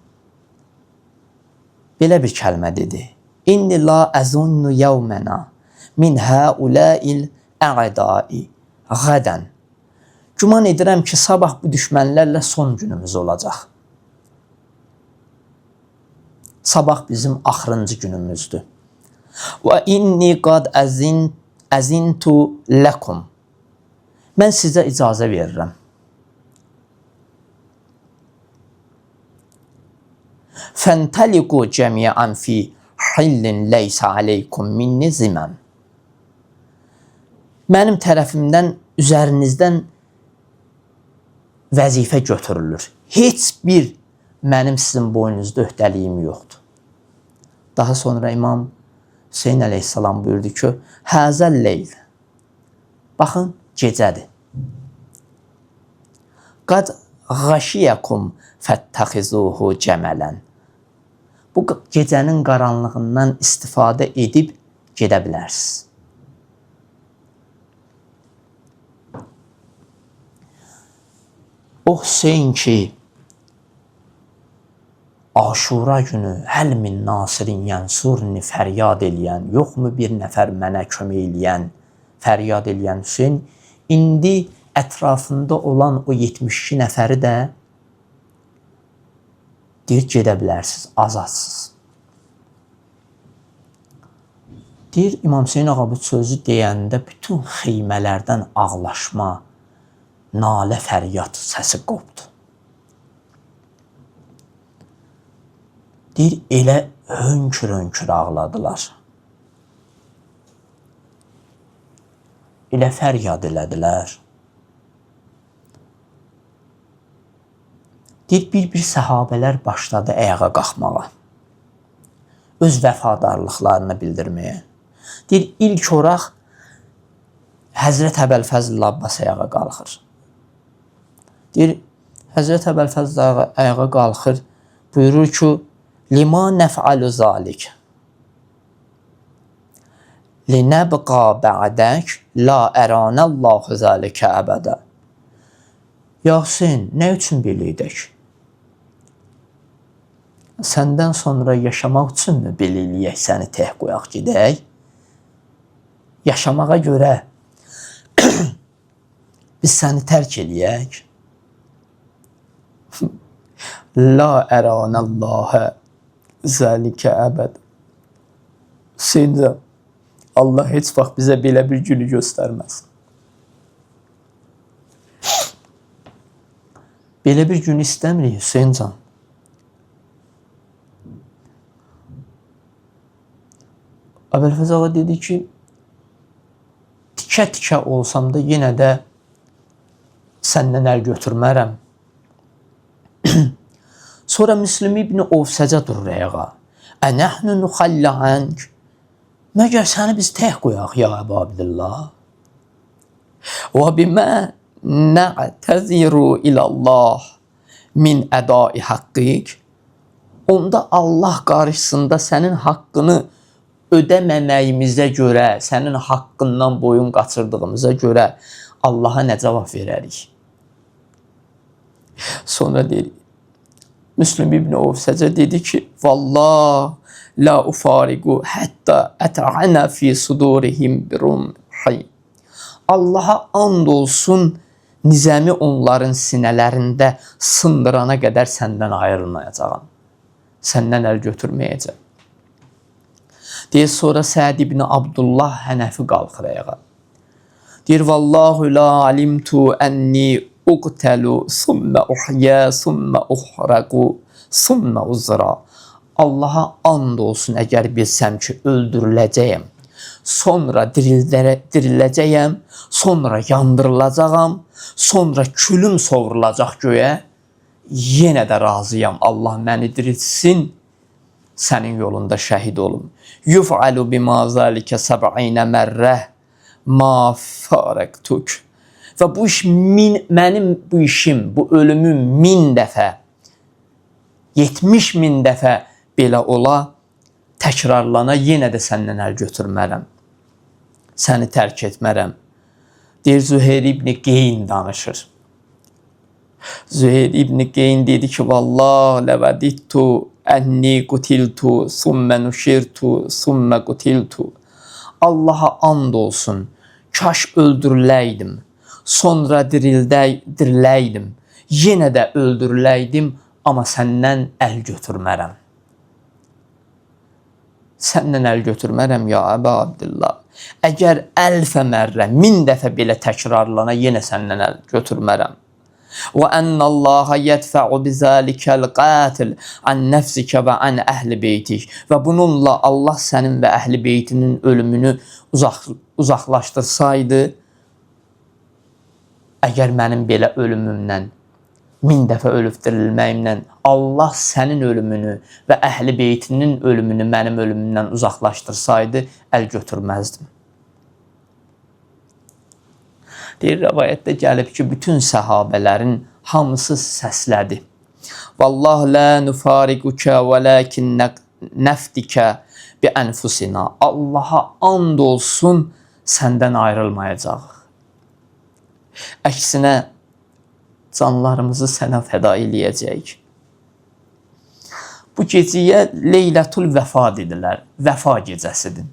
belə bir kəlmə dedi. İnni la əzunnu yevmena min haulail a'dai gadan. Güman edirəm ki, sabah bu düşmənlərlə son günümüz olacaq. Sabah bizim axırıncı günümüzdür. Və inni qad əzintu ləkum. Mən sizə icazə verirəm. Fəntəliqu cəmiən fi hillin leysə aleykum minni ziməm. Mənim tərəfimdən, üzərinizdən vəzifə götürülür. Heç bir mənim sizin boynunuzda öhdəliyim yoxdur. Daha sonra İmam Hüseyin əleyhissalam buyurdu ki, Həzəl leyl. Baxın, gecədir. Qadğaşiyəkum fəttəxizuhu cəmələn. Bu gecənin qaranlığından istifadə edib gedə bilərsiniz. O Hüseyin ki, Aşura günü həl min nasirin yənsurni fəryad eləyən, yoxmu bir nəfər mənə kömək eləyən, fəryad eləyən Hüseyin, indi ətrafında olan o 72 nəfəri də deyir, gedə bilərsiniz, azadsınız. Deyir, İmam Hüseyin ağa bu sözü deyəndə bütün xeymələrdən ağlaşma, nalə fəryad səsi qopdu. Deyir, elə hönkür-hönkür ağladılar. Elə fəryad elədilər. Deyir, bir səhabələr başladı ayağa qalxmağa. Öz vəfadarlıqlarını bildirməyə. Deyir, ilk oraq Həzrət Əbəlfəzl Abbas ayağa qalxır. Deyir, Həzrət Əbəlfəzl ayağa qalxır, buyurur ki, Lima nəf'alu zalik. Linəbqa bə'dək la əranəllahu zalikə əbədə. Ya Hüseyin, nə üçün belə edək? Səndən sonra yaşamaq üçünmü belə eləyək, səni tək qoyaq gedək? Yaşamağa görə biz səni tərk eləyək? La əranəllahə zəlikə əbəd. Hüseyncan, Allah heç vaxt bizə belə bir günü göstərməz. Belə bir gün istəmirik Hüseyncan. Əbülfəz ağa dedi ki, tikə-tikə olsam da yenə də səndən əl götürmərəm. Sonra Müslim ibn Ovsəcə durur ayağa. Ənəhnu nuxallə ank. Məgər səni biz tək qoyaq ya Əbu Abdillah? Və bimə nə'təziru ilallah min ədai haqqik. Onda Allah qarşısında sənin haqqını ödəməməyimizə görə, sənin haqqından boyun qaçırdığımıza görə Allaha nə cavab verərik? Sonra deyir, Müslim ibn Ovsəcə dedi ki, Vallah la ufariqu hətta əta'ana fi sudurihim birumhi. Allaha and olsun, nizəmi onların sinələrində sındırana qədər səndən ayrılmayacağam. Səndən əl götürməyəcəm. Deyir, sonra Səd ibn Abdullah Hənəfi qalxır ayağa. Deyir, Vallahu la alimtu ənni uqtəlu, sümmə uhyə, sümmə uhraqu, sümmə uzra. Allaha and olsun, əgər bilsəm ki, öldürüləcəyəm, sonra diriləcəyəm, sonra yandırılacağam, sonra külüm sovrulacaq göyə, yenə də razıyam, Allah məni dirilsin, sənin yolunda şəhid olum. Yuf'alu bima zalikə səb'inə mərrəh ma farəqtuk. Və bu iş mənim bu işim, bu ölümüm 1000 dəfə, 70.000 dəfə belə ola, təkrarlana, yenə də səndən əl götürmərəm. Səni tərk etmərəm. Deyir, Züheyr ibn Qeyn danışır. Züheyr ibn Qeyn dedi ki, Vallah ləvədittu ənni qutiltu, sümmə nuşirtu, sümmə qutiltu. Allaha and olsun, kaş öldürüləydim, sonra diriləydim, yenə də öldürüləydim, amma səndən əl götürmərəm. Səndən əl götürmərəm ya Əbu Abdillah. Əgər əlfə mərrə, 1000 dəfə belə təkrarlana, yenə səndən əl götürmərəm. Və ənəllaha yədfə'u bizəlikəl qatil ən nəfsikə və ən əhli beytik. Və bununla Allah sənin və əhli beytinin ölümünü uzaqlaşdırsaydı, əgər mənim belə ölümümdən, 1000 dəfə ölüb dirilməyimlə Allah sənin ölümünü və əhli beytinin ölümünü mənim ölümümdən uzaqlaşdırsaydı, əl götürməzdim. Deyir, rəvayətdə gəlib ki, bütün səhabələrin hamısı səslədi. Vallahu la nufariqukə və lakin nəfdikə bi ənfusina. Allaha and olsun, səndən ayrılmayacaq. Əksinə, canlarımızı sənə fəda eləyəcəyik. Bu gecəyə Leylətul Vəfa dedilər. Vəfa gecəsidir.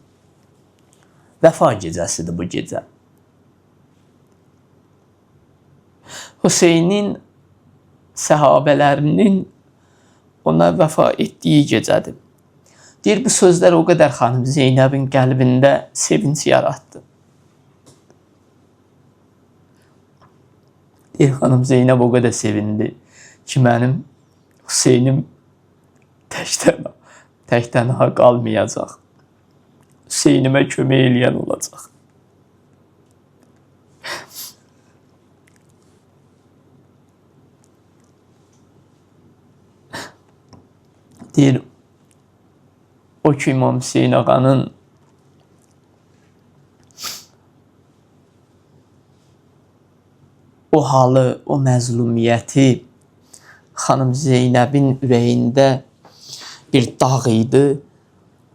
Vəfa gecəsidir bu gecə. Hüseynin səhabələrinin ona vəfa etdiyi gecədir. Deyir, bu sözlər o qədər xanım Zeynəbin qəlbində sevinç yaratdı. Deyir, xanım Zeynəb o qədər sevindi ki, mənim Hüseynim tək-tənha qalmayacaq. Hüseynimə kömək eləyən olacaq. Deyir, o ki, İmam Hüseyin ağanın o halı, o məzlumiyyəti xanım Zeynəbin ürəyində bir dağ idi.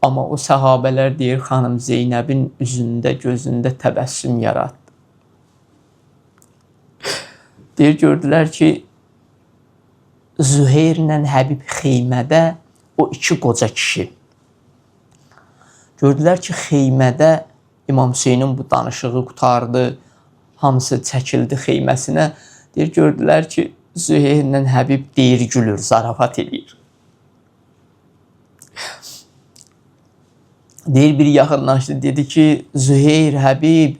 Amma o səhabələr deyir, xanım Zeynəbin üzündə, gözündə təbəssüm yaratdı. Deyir, gördülər ki, Züheyrlə Həbib xeymədə o iki qoca kişi. Gördülər ki, xeymədə İmam Hüseynin bu danışığı qutardı, hamısı çəkildi xeyməsinə. Deyir, gördülər ki, Züheyrlə Həbib deyir, gülür, zarafat edir. Deyir, bir yaxınlaşdı, dedi ki, Züheyr, Həbib,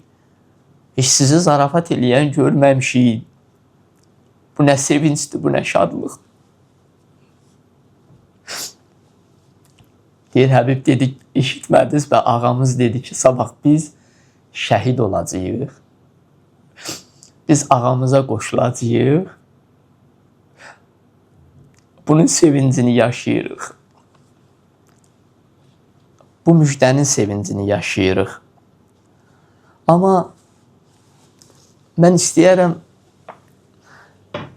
heç sizi zarafat eləyən görməmişik. Bu nə sevincdir, bu nə şadlıq. Deyir, Həbib dedi, eşitmədiniz və ağamız dedi ki, sabah biz şəhid olacağıq. Biz ağamıza qoşulacağıq. Bunun sevincini yaşayırıq. Bu müjdənin sevincini yaşayırıq. Amma mən istəyərəm,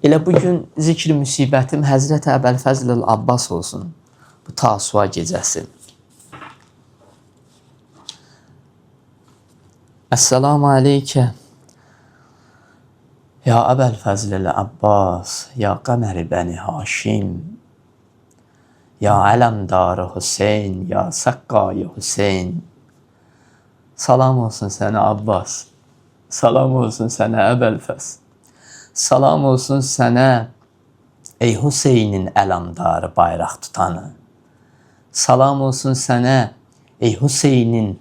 elə bugün zikr müsibətim Həzrət Əbəlfəzl Abbas olsun. Bu Tasua gecəsi. Esselamu aleykə. Ya Əbəlfəzl Abbas, ya Qəmər Bəni Haşim, ya Ələmdarı Hüseyn, ya Səqqayı Hüseyn. Salam olsun sənə Abbas. Salam olsun sənə Əbəlfəz. Salam olsun sənə ey Hüseynin Ələmdarı bayraq tutanı. Salam olsun sənə ey Hüseynin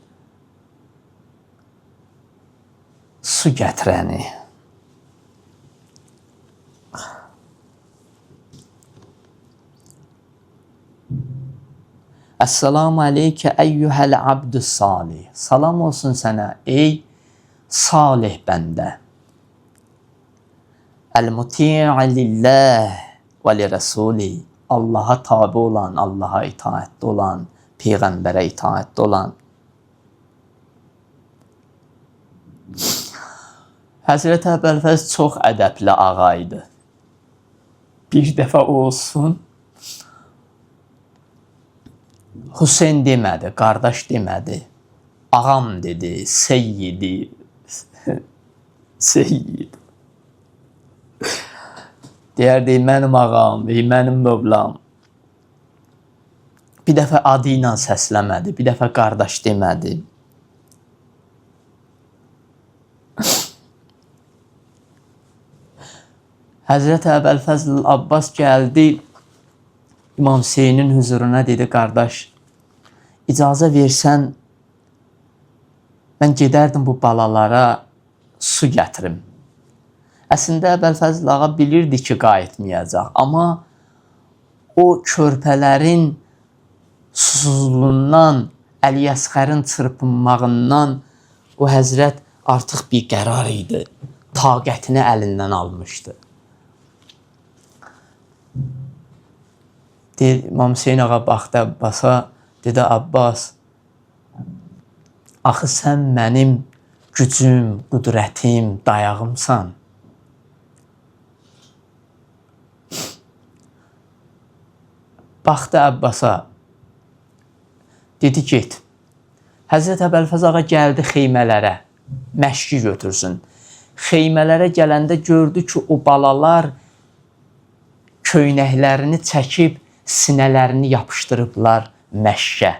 su gətirəni. Esselamu aleykə eyyuhəl abdü salih. Salam olsun sənə ey salih bəndə. El-muti'i lillah və li rəsuli. Allaha tabi olan, Allaha itaətli olan, Peyğəmbərə itaətli olan. Həzrət Əbəlfəz çox ədəbli ağa idi. Bir dəfə olsun Hüseyn demədi, qardaş demədi. Ağam dedi, seyyidi. Seyyid. Deyərdi, mənim ağam, mənim mövlam. Bir dəfə adı ilə səsləmədi, bir dəfə qardaş demədi. Həzrət Əbəlfəzl Abbas gəldi, İmam Hüseynin huzuruna dedi, qardaş, icazə versən, mən gedərdim bu balalara su gətirim. Əslində Əbəlfəzl ağa bilirdi ki, qayıtmayacaq, amma o körpələrin susuzluğundan, Əli-Əsğərin çırpınmağından o həzrət artıq bir qərar idi, taqətini əlindən almışdı. İmam Hüseyin ağa baxdı Abbasa, dedi, Abbas, axı sən mənim gücüm, qüdrətim, dayağımsan. Baxdı Abbasa, dedi, get. Həzrət Əbəlfəz ağa gəldi xeymələrə, məşqi götürsün. Xeymələrə gələndə gördü ki, o balalar köynəklərini çəkib, sinələrini yapışdırıblar məşqə.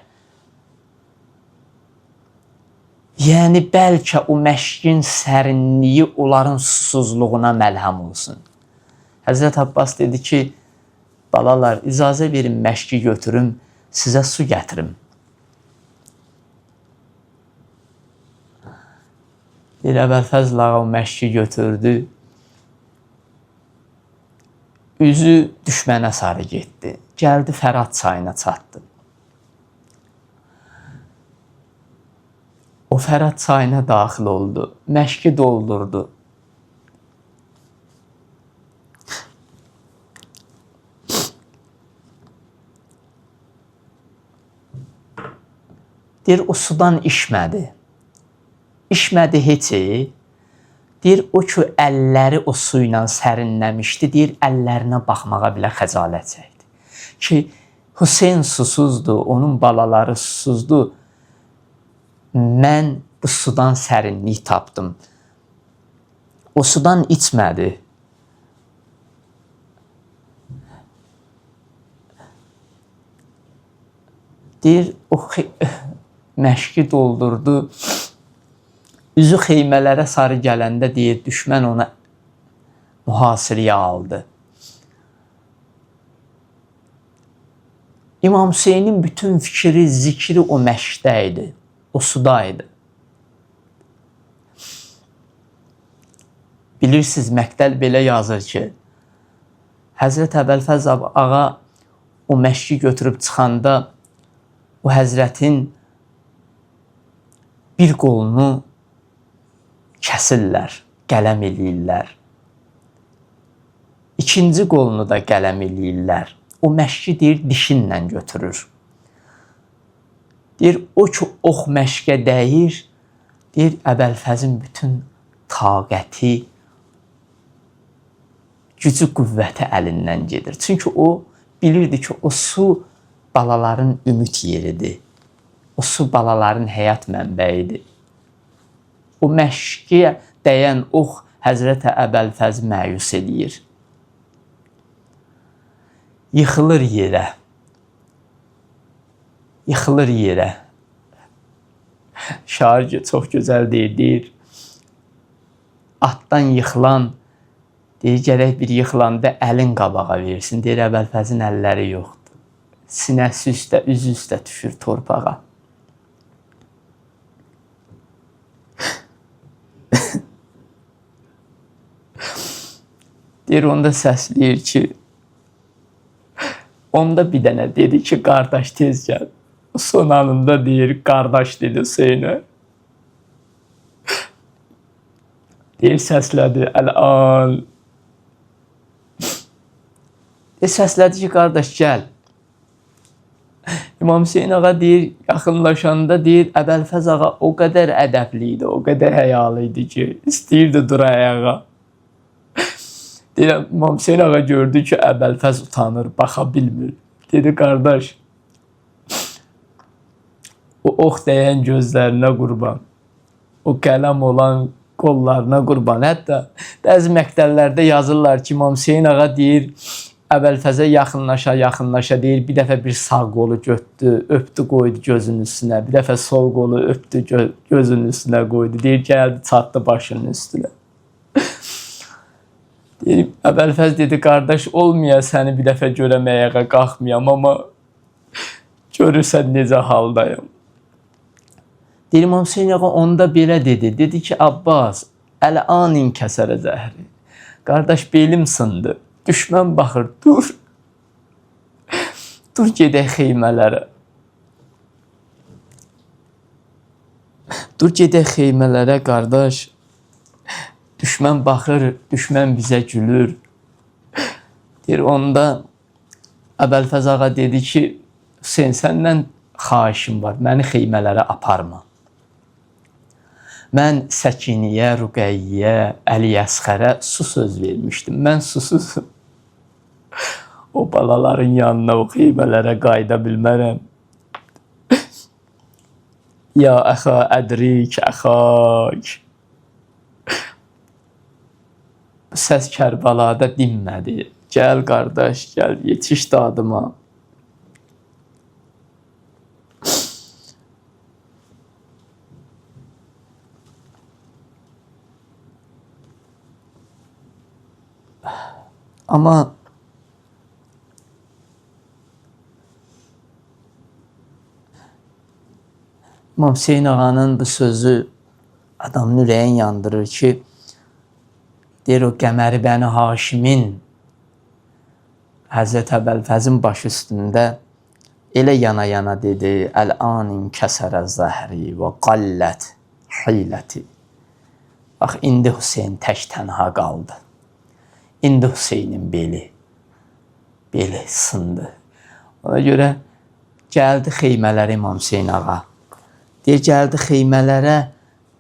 Yəni, bəlkə o məşqin sərinliyi onların susuzluğuna məlhəm olsun. Həzrət Abbas dedi ki, balalar, icazə verin məşqi götürüm, sizə su gətirim. Əbəlfəzl ağa o məşqi götürdü, üzü düşmənə sarı getdi. Gəldi Fərat çayına çatdı. O Fərat çayına daxil oldu. Məşqi doldurdu. Deyir, o sudan içmədi. İçmədi heç. Deyir, o ki, əlləri o su ilə sərinləmişdi, deyir, əllərinə baxmağa belə xəcalət çəkdi. Ki, Hüseyn susuzdur, onun balaları susuzdur. Mən bu sudan sərinlik tapdım. O sudan içmədi. Deyir, o məşqi doldurdu. Üzü xeymələrə sarı gələndə deyir, düşmən ona mühasirəyə aldı. İmam Hüseynin bütün fikri, zikri o məşqdə idi, o suda idi. Bilirsiniz, Məqdəl belə yazır ki, Həzrət Əbəlfəz ağa o məşqi götürüb çıxanda o Həzrətin bir qolunu kəsirlər, qələm eləyirlər. İkinci qolunu da qələm eləyirlər. O məşqi deyir, dişinlə götürür. Deyir, o ki, ox məşqə dəyir, deyir, Əbəlfəzin bütün taqəti, gücü, qüvvəti əlindən gedir. Çünki o bilirdi ki, o su balaların ümid yeridir. O su balaların həyat mənbəyidir. O məşqiyə dəyən ox Həzrət Əbəlfəzi məyus edir. Yıxılır yerə. Yıxılır yerə. Şair çox gözəl deyir. Atdan yıxılan, deyir, gərək bir yıxılanda əlin qabağa versin. Deyir, Əbəlfəzin əlləri yoxdur. Sinəsi üstə, üzü üstə düşür torpağa. Deyir, onda səsləyir ki, onda bir dənə dedi ki, qardaş tez gəl. Son anında deyir, qardaş dedi Hüseynə. Deyir, səslədi, əl-an. Deyir, səslədi ki, qardaş gəl. İmam Hüseyin ağa deyir, yaxınlaşanda deyir, Əbəlfəz ağa o qədər ədəbli idi, o qədər həyalı idi ki, istəyirdi dura ayağa. Deyir, İmam Hüseyin ağa gördü ki, Əbəlfəz utanır, baxa bilmir. Dedi, qardaş, o ox dəyən gözlərinə qurban, o qələm olan qollarına qurban. Hətta bəzi məktəllərdə yazırlar ki, İmam Hüseyin ağa deyir, Əbəlfəzə yaxınlaşa deyir, bir dəfə bir sağ qolu götdü, öpdü, qoydu gözünün üstünə, bir dəfə sol qolu öpdü, gözünün üstünə qoydu. Deyir, gəldi, çatdı başının üstünə. Deyir, Əbəlfəz dedi, qardaş, olmaya səni bir dəfə görəm ayağa qalxmayam, amma görürsən necə haldayım. Deyir, İmam Hüseyin ağa onda belə dedi. Dedi ki, Abbas, əl-anin kəsərə zəhri. Qardaş, belim sındı. Düşmən baxır, dur. Dur, gedək xeymələrə. Dur, gedək xeymələrə, qardaş. Düşmən baxır, düşmən bizə gülür. Deyir, onda Əbəlfəz ağa dedi ki, Hüseyin, səndən xahişim var, məni xeymələrə aparma. Mən Səkiniyə, Rüqəyyə, Əli Əsxərə su söz vermişdim. Mən susuzum. O balaların yanına, o xeymələrə qayıda bilmərəm. Ya əxa ədrik, əxak. Səs Kərbalada dinmədi. Gəl qardaş, gəl, yetiş dadıma. Amma İmam Hüseyin ağanın bu sözü adamın ürəyin yandırır ki, deyir, o Qəməri Bəni Haşimin Həzrət Əbəlfəzin başı üstündə elə yana-yana dedi, Əl-anin kəsərə zəhri və qallət hiləti. Bax, indi Hüseyin tək tənha qaldı. İndi Hüseynin beli sındı. Ona görə gəldi xeymələrə İmam Hüseyin ağa. Deyir, gəldi xeymələrə,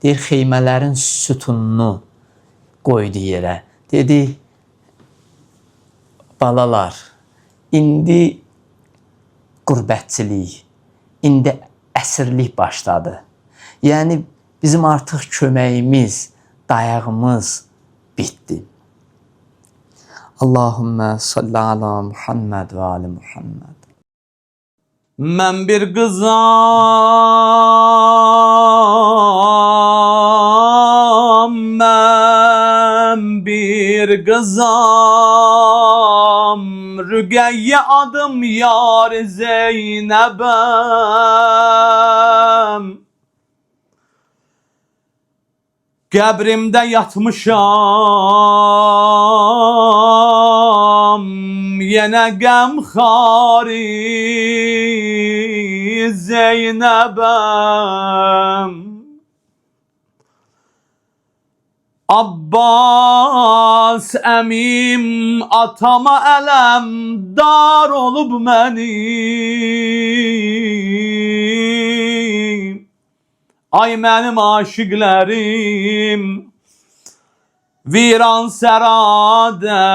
deyir, xeymələrin sütununu qoydu yerə. Dedi, balalar, indi qürbətçilik, indi əsirlik başladı. Yəni, bizim artıq köməyimiz, dayağımız bitdi. Allahümmə salli ala Muhammed və ali Muhammed. Mən bir qızam, mən mən bir qızam, Rüqəyyə adım yar Zeynəbəm. Qəbrimdə yatmışam, yenə qəmxari Zeynəbəm. Abbas əmim atama ələm dar olub mənim. Ay mənim aşiqlərim, viran sərada,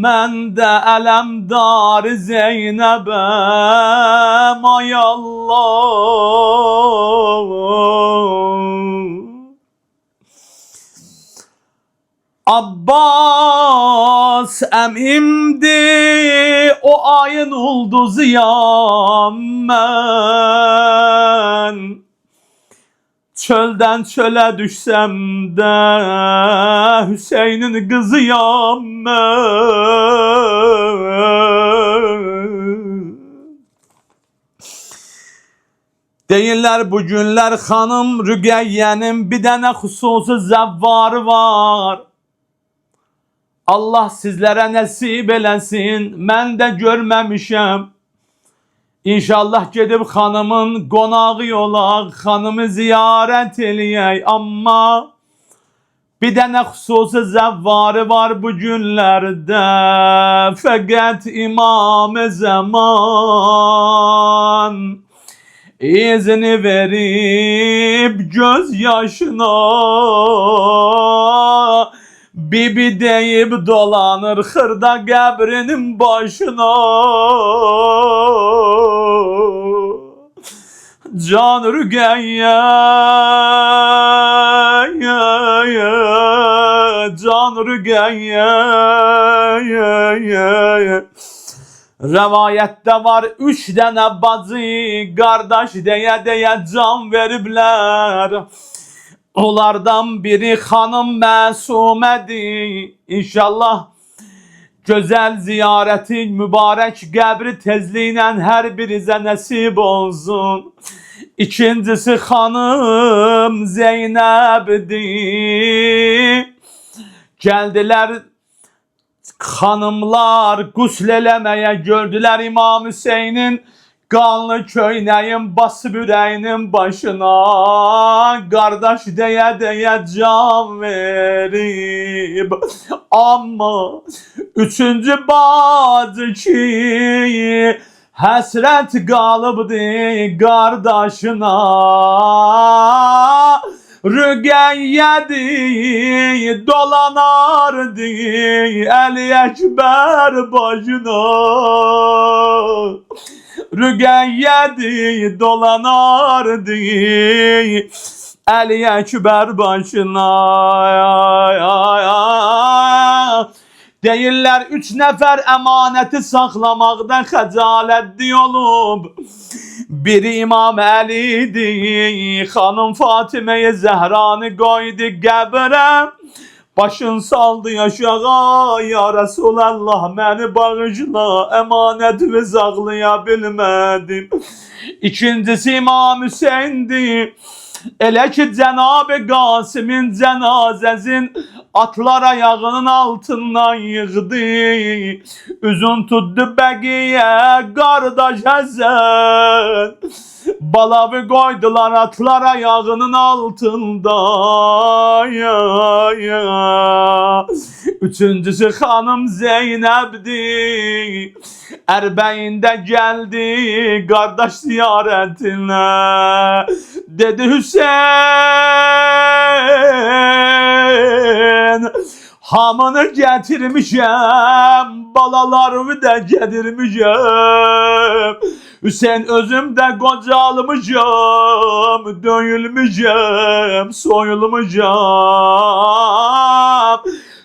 məndə ələmdar Zeynəbəm. Ay Allah, Abbas əmimdi, o ayın ulduzuyam mən. Çöldən çölə düşsəm də Hüseynin qızıyam mən. Deyirlər bu günlər xanım Rüqəyyənin bir dənə xüsusi zəvvarı var. Allah sizlərə nəsib eləsin, mən də görməmişəm. İnşallah gedib xanımın qonağı olaq, xanımı ziyarət eləyək. Amma bir dənə xüsusi zəvvarı var bu günlərdə. Fəqət İmam-ı Zaman izini verib göz yaşına, Bibi deyib dolanır xırda qəbrinin başına. Can Rüqəyyə, Can Rüqəyyə. Rəvayətdə var 3 dənə bacı qardaş deyə can veriblər. Onlardan biri xanım Məsumədir. İnşallah gözəl ziyarəti, mübarək qəbri tezliklə hər birizə nəsib olsun. İkincisi xanım Zeynəbdir. Gəldilər xanımlar qusl eləməyə, gördülər İmam Hüseynin qanlı köynəyin basıb ürəyinin başına. Qardaş deyə can verib. Amma üçüncü bacı ki həsrət qalıbdı qardaşına. Rüqəyyədir, dolanardı Əli Əkbər başına. Rüqəyyədir, dolanardı Əli Əkbər başına. Deyirlər 3 nəfər əmanəti saxlamaqdan xəcalətli olub. Biri İmam Əlidir, xanım Fatiməyə Zəhranı qoydu qəbrə. Başın saldı aşağı, ya Resulallah məni bağışla, əmanətimi saxlaya bilmədim. İkincisi İmam Hüseyndir. Elə ki Cənab-ı Qasimin cənazəsin atlar ayağının altından yığdı. Üzün tutdu Bəqiyə qardaş Həsən. Balavı qoydular atlar ayağının altında. Üçüncüsü xanım Zeynəbdir. Ərbəyində gəldi qardaş ziyarətinə. Dedi Hüseyin, hamını gətirmişəm, balalarımı da gətirmişəm. Hüseyin özüm də qocalmışam, döyülmüşəm, soyulmuşam.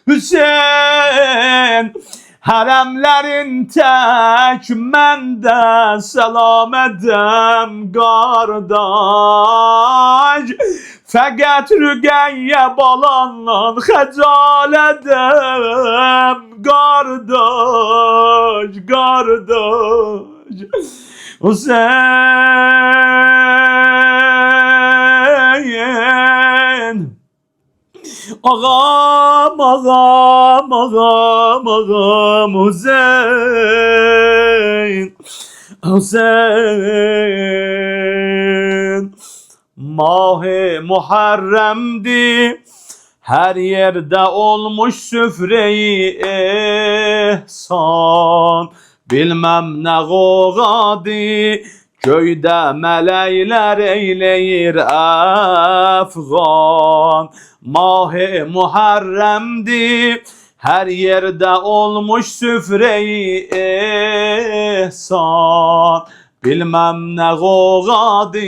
Hüseyin Hərəmlərin tək məndə səlamədəm qardaş. Fəqət Rüqəyyə balandan xəcalədəm qardaş, qardaş. Hüseyin ağam, ağam, ağam, ağam Hüseyin, Hüseyin. Mah-ı Muharrem'di, her yerde olmuş süfre-i ihsan. Bilmem ne goğadı, köyde melekler eyleyir efgan. Mah-ı Muharrem'di, her yerde olmuş süfre-i ihsan. Bilmem ne goğadı,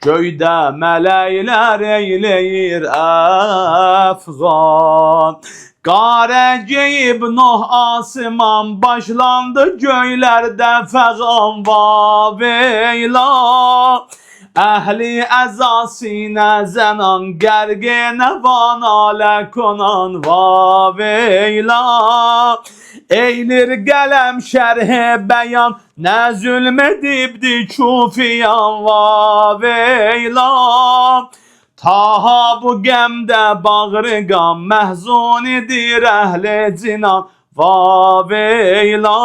köyde melekler eyleyir efgan. Qare geyib Nuh asman, başlandı göylerde feğan vaveyla. Ehli ezasine zenan, gergene vanale konan vaveyla. Eylir gələm şərh bəyan, nə zülmedibdi kufiyan vaveyla. Taha bu qəmdə bağrı qam, məhzunidir əhli cinan vaveyla.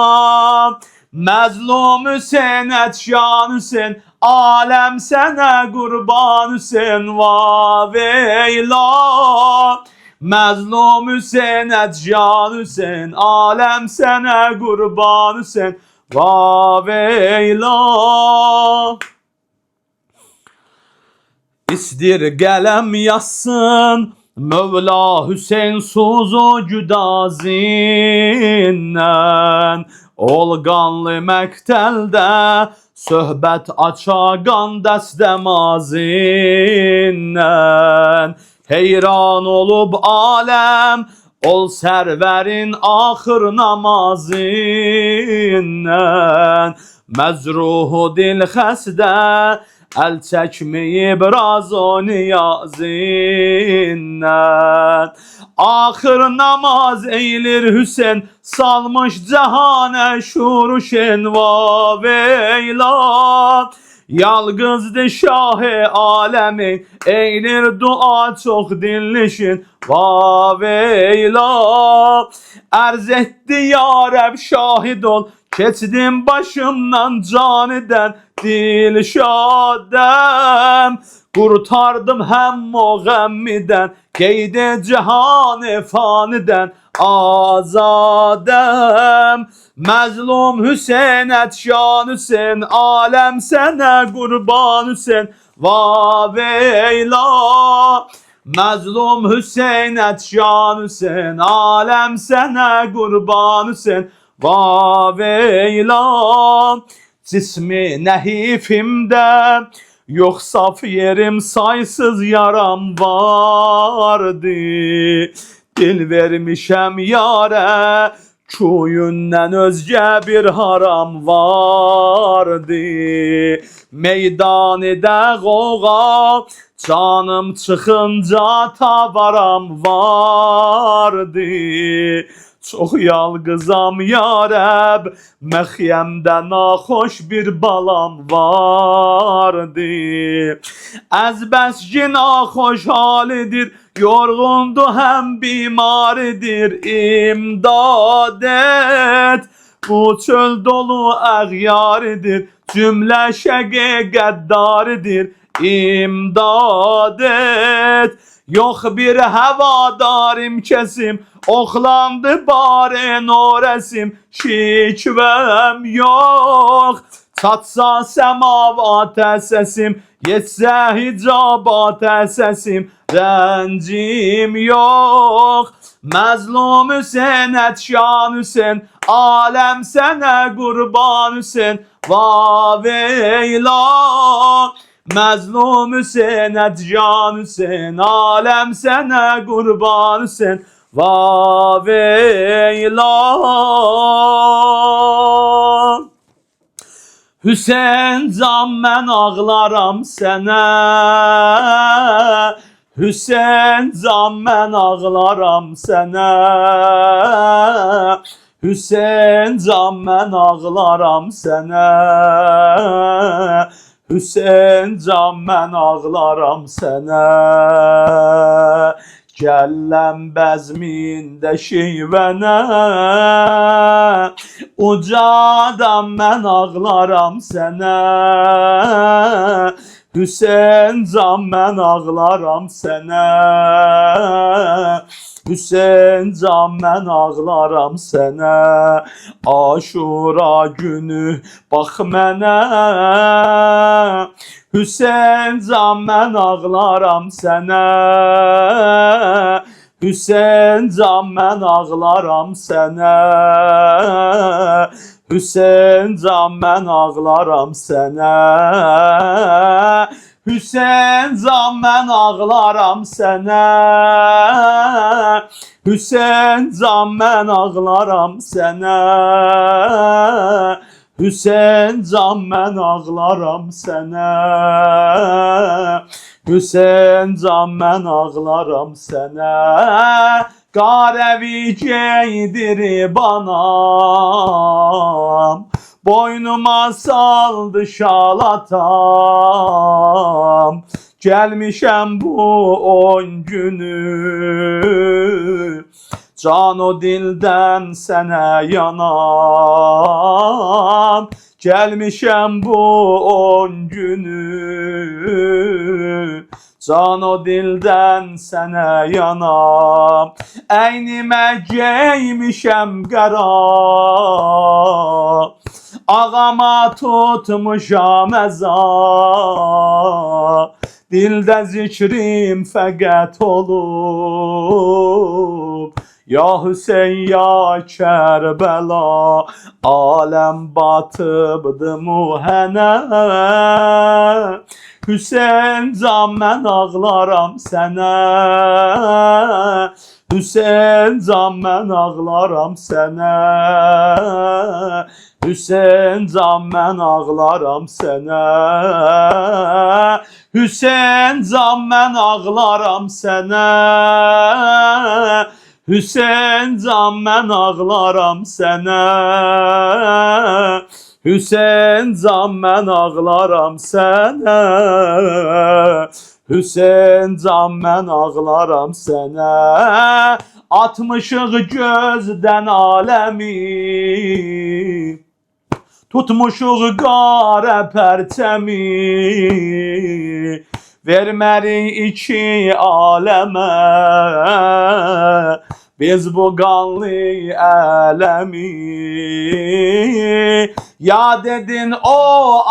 Məzlum Hüseyin, ətşan Hüseyin, aləm sənə qurban Hüseyin vaveyla. Məzlum Hüseyin, ətşan Hüseyin, aləm sənə qurban Hüseyin vaveyla. İstir qələm yazsın Mövla Hüseyin suzu güdazindən. Ol qanlı məktəldə söhbət aça qan dəstəmazindən. Heyran olub aləm ol sərvərin axır namazindən. Məzruhu dil xəstə əl çəkməyib razo niyazindən. Axır namaz eylir Hüseyin, salmış cəhanə şuruşen vaveyla. Yalqızdı şah-ı alemin, eylir dua çox dinlişin vaveyla. Ərz etdi ya Rəb şahid ol, keçdim başımdan caniden dilşadəm. Kurtardım hem o qəmmiden, qeydə cihan-ı faniden azadəm. Məzlum Hüseyin, ətşan Hüseyin, aləm sənə qurban Hüseyin vaveyla. Məzlum Hüseyin, ətşan Hüseyin, aləm sənə qurban Hüseyin vaveyla. Cismi nəhifimdə yox saf yerim, saysız yaram vardı. Dil vermişəm yara, kuyundən özgə bir haram vardı. Meydanıda qoğa, canım çıxınca tavaram vardı. Çox yalqızam ya Rəb, məxyəmdə naxoş bir balam vardı. Əzbəs ki naxoş halidir, yorğundu həm bimaridir. İmdad et, bu çöl dolu əğyaridir, cümlə şəqi qəddaridir. İmdad et, yox bir həvadarim kəsim, oxlandı bari norəsim, şikvəm yox. Çatsa səmavatə səsim, yetsə hicabatə səsim, rəncim yox. Məzlum Hüseyin, ətşan Hüseyin, aləm sənə qurban Hüseyin vaveyla. Məzlum Hüseyin, ətşan Hüseyin, aləm sənə qurban Hüseyin vaveylan. Hüseyin can mən ağlaram sənə, Hüseyin can mən ağlaram sənə, Hüseyin can mən ağlaram sənə, Hüseyin can mən ağlaram sənə. Gəlləm bəzmində şivənə, ucadan mən ağlaram sənə, Hüseyin can mən ağlaram sənə, Hüseyin can mən ağlaram sənə. Aşura günü bax mənə, Hüseyin can mən ağlaram sənə, Hüseyin can mən ağlaram sənə, Hüseyin can mən ağlaram sənə, Hüseyin can mən ağlaram sənə, Hüseyin can mən ağlaram sənə, Hüseyin can mən ağlaram sənə, Hüseyin can mən ağlaram sənə. Qarevi geydirib anam, boynuma saldı şal atam, gəlmişəm bu 10 günü, can o dildən sənə yanam, gəlmişəm bu 10 günü, can o dildən sənə yanam. Əynimə geymişəm qara, ağama tutmuşam əza, dildə zikrim fəqət olub, ya Hüseyin ya Kərbəla, aləm batıbdı muhənə. Hüseyin can mən ağlaram sənə, Hüseyin can mən ağlaram sənə, Hüseyin can mən ağlaram sənə, Hüseyin can mən ağlaram sənə, Hüseyin can mən ağlaram sənə, Hüseyin can mən ağlaram sənə, Hüseyin can mən ağlaram sənə. Atmışıq gözdən aləmi, tutmuşuq qara pərçəmi, vermərik iki aləmə, biz bu qanlı ələmi. Yad edin o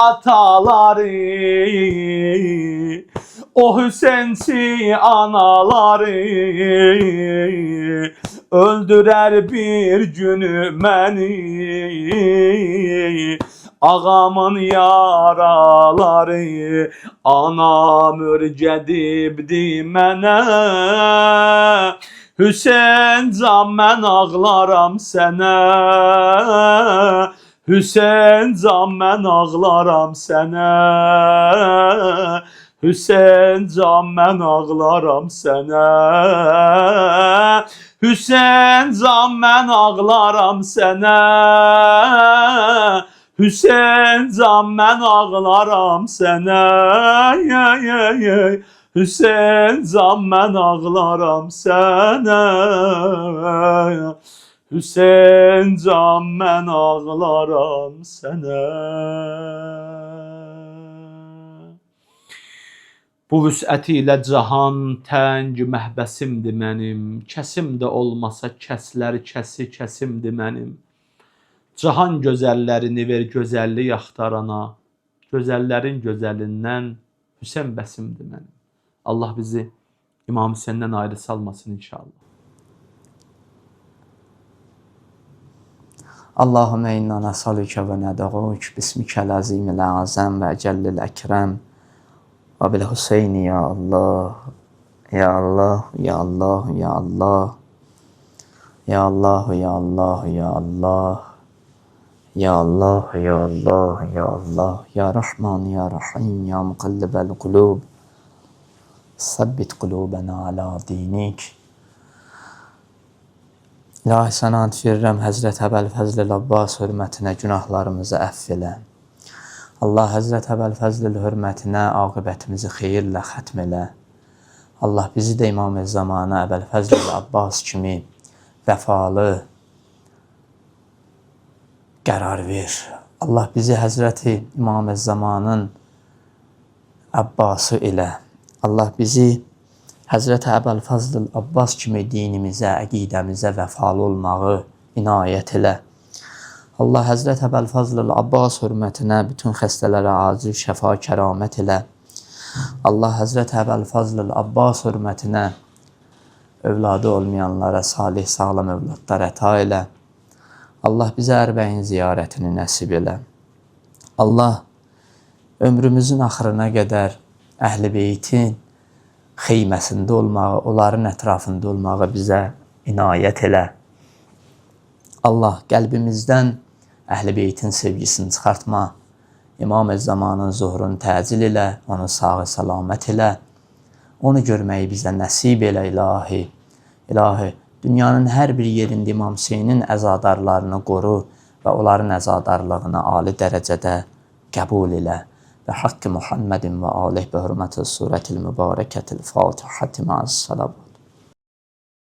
ataları, o Hüseyinçi anaları, öldürər bir günü məni, ağamın yaraları. Anam örgədibdi mənə, Hüseyin can mən ağlaram sənə, Hüseyin can mən ağlaram sənə, Hüseyin can mən ağlaram sənə, Hüseyin can mən ağlaram sənə, Hüseyin can mən ağlaram sənə, Hüseyin can mən ağlaram sənə, Hüseyin can mən ağlaram sənə. Bu vüsəti ilə cahan təng məhbəsimdir mənim, kəsim də olmasa kəslər kəsi kəsimdir mənim. Cahan gözəllərini ver gözəllik axtarana, gözəllərin gözəlindən Hüseyin bəsimdir mənim. Allah bizi İmam Hüseyin'den ayrı salmasın inşallah. Allahümme inna nesalüke ve ned'uk bismikel azimil azam ve cellil ekrem ve bil Hüseyni ya Allah, ya Allah, ya Allah, ya Allah. Ya Allah, ya Allah, ya Allah. Ya Allah, ya Allah, ya Allah. Ya Rahman, ya Rahim, ya Muqallibel Qulub. Sabbit qulubana ala dinik. İlahi sənə and verirəm, Həzrət Əbəlfəzl Abbas hörmətinə günahlarımızı əfv elə. Allah Həzrət Əbəlfəzl hörmətinə aqibətimizi xeyirlə xətm elə. Allah bizi də İmam-ı Zamanə Əbəlfəzl Abbas kimi vəfalı qərar ver. Allah bizi Həzrəti İmam-ı Zamanın Abbası elə. Allah bizi Həzrət Əbəlfəzl Abbas kimi dinimizə, əqidəmizə vəfalı olmağı inayət elə. Allah Həzrət Əbəlfəzl Abbas hörmətinə bütün xəstələrə acil şəfa kəramət elə. Allah Həzrət Əbəlfəzl Abbas hörmətinə övladı olmayanlara salih sağlam övladlar əta elə. Allah bizə ərbəyin ziyarətini nəsib elə. Allah ömrümüzün axırına qədər Əhl-i Beytin xeyməsində olmağı, onların ətrafında olmağı bizə inayət elə. Allah qəlbimizdən Əhl-i Beytin sevgisini çıxartma. İmam-ı Zamanın zuhurunu təcil elə, onu sağı salamət elə. Onu görməyi bizə nəsib elə ilahi. İlahi, dünyanın hər bir yerində İmam Hüseynin əzadarlarını qoru və onların əzadarlığını ali dərəcədə qəbul elə. Və haqqı Muhammedin və aleyh və hürməti surətil mübarəkətil Fatihəti ma'as-salam.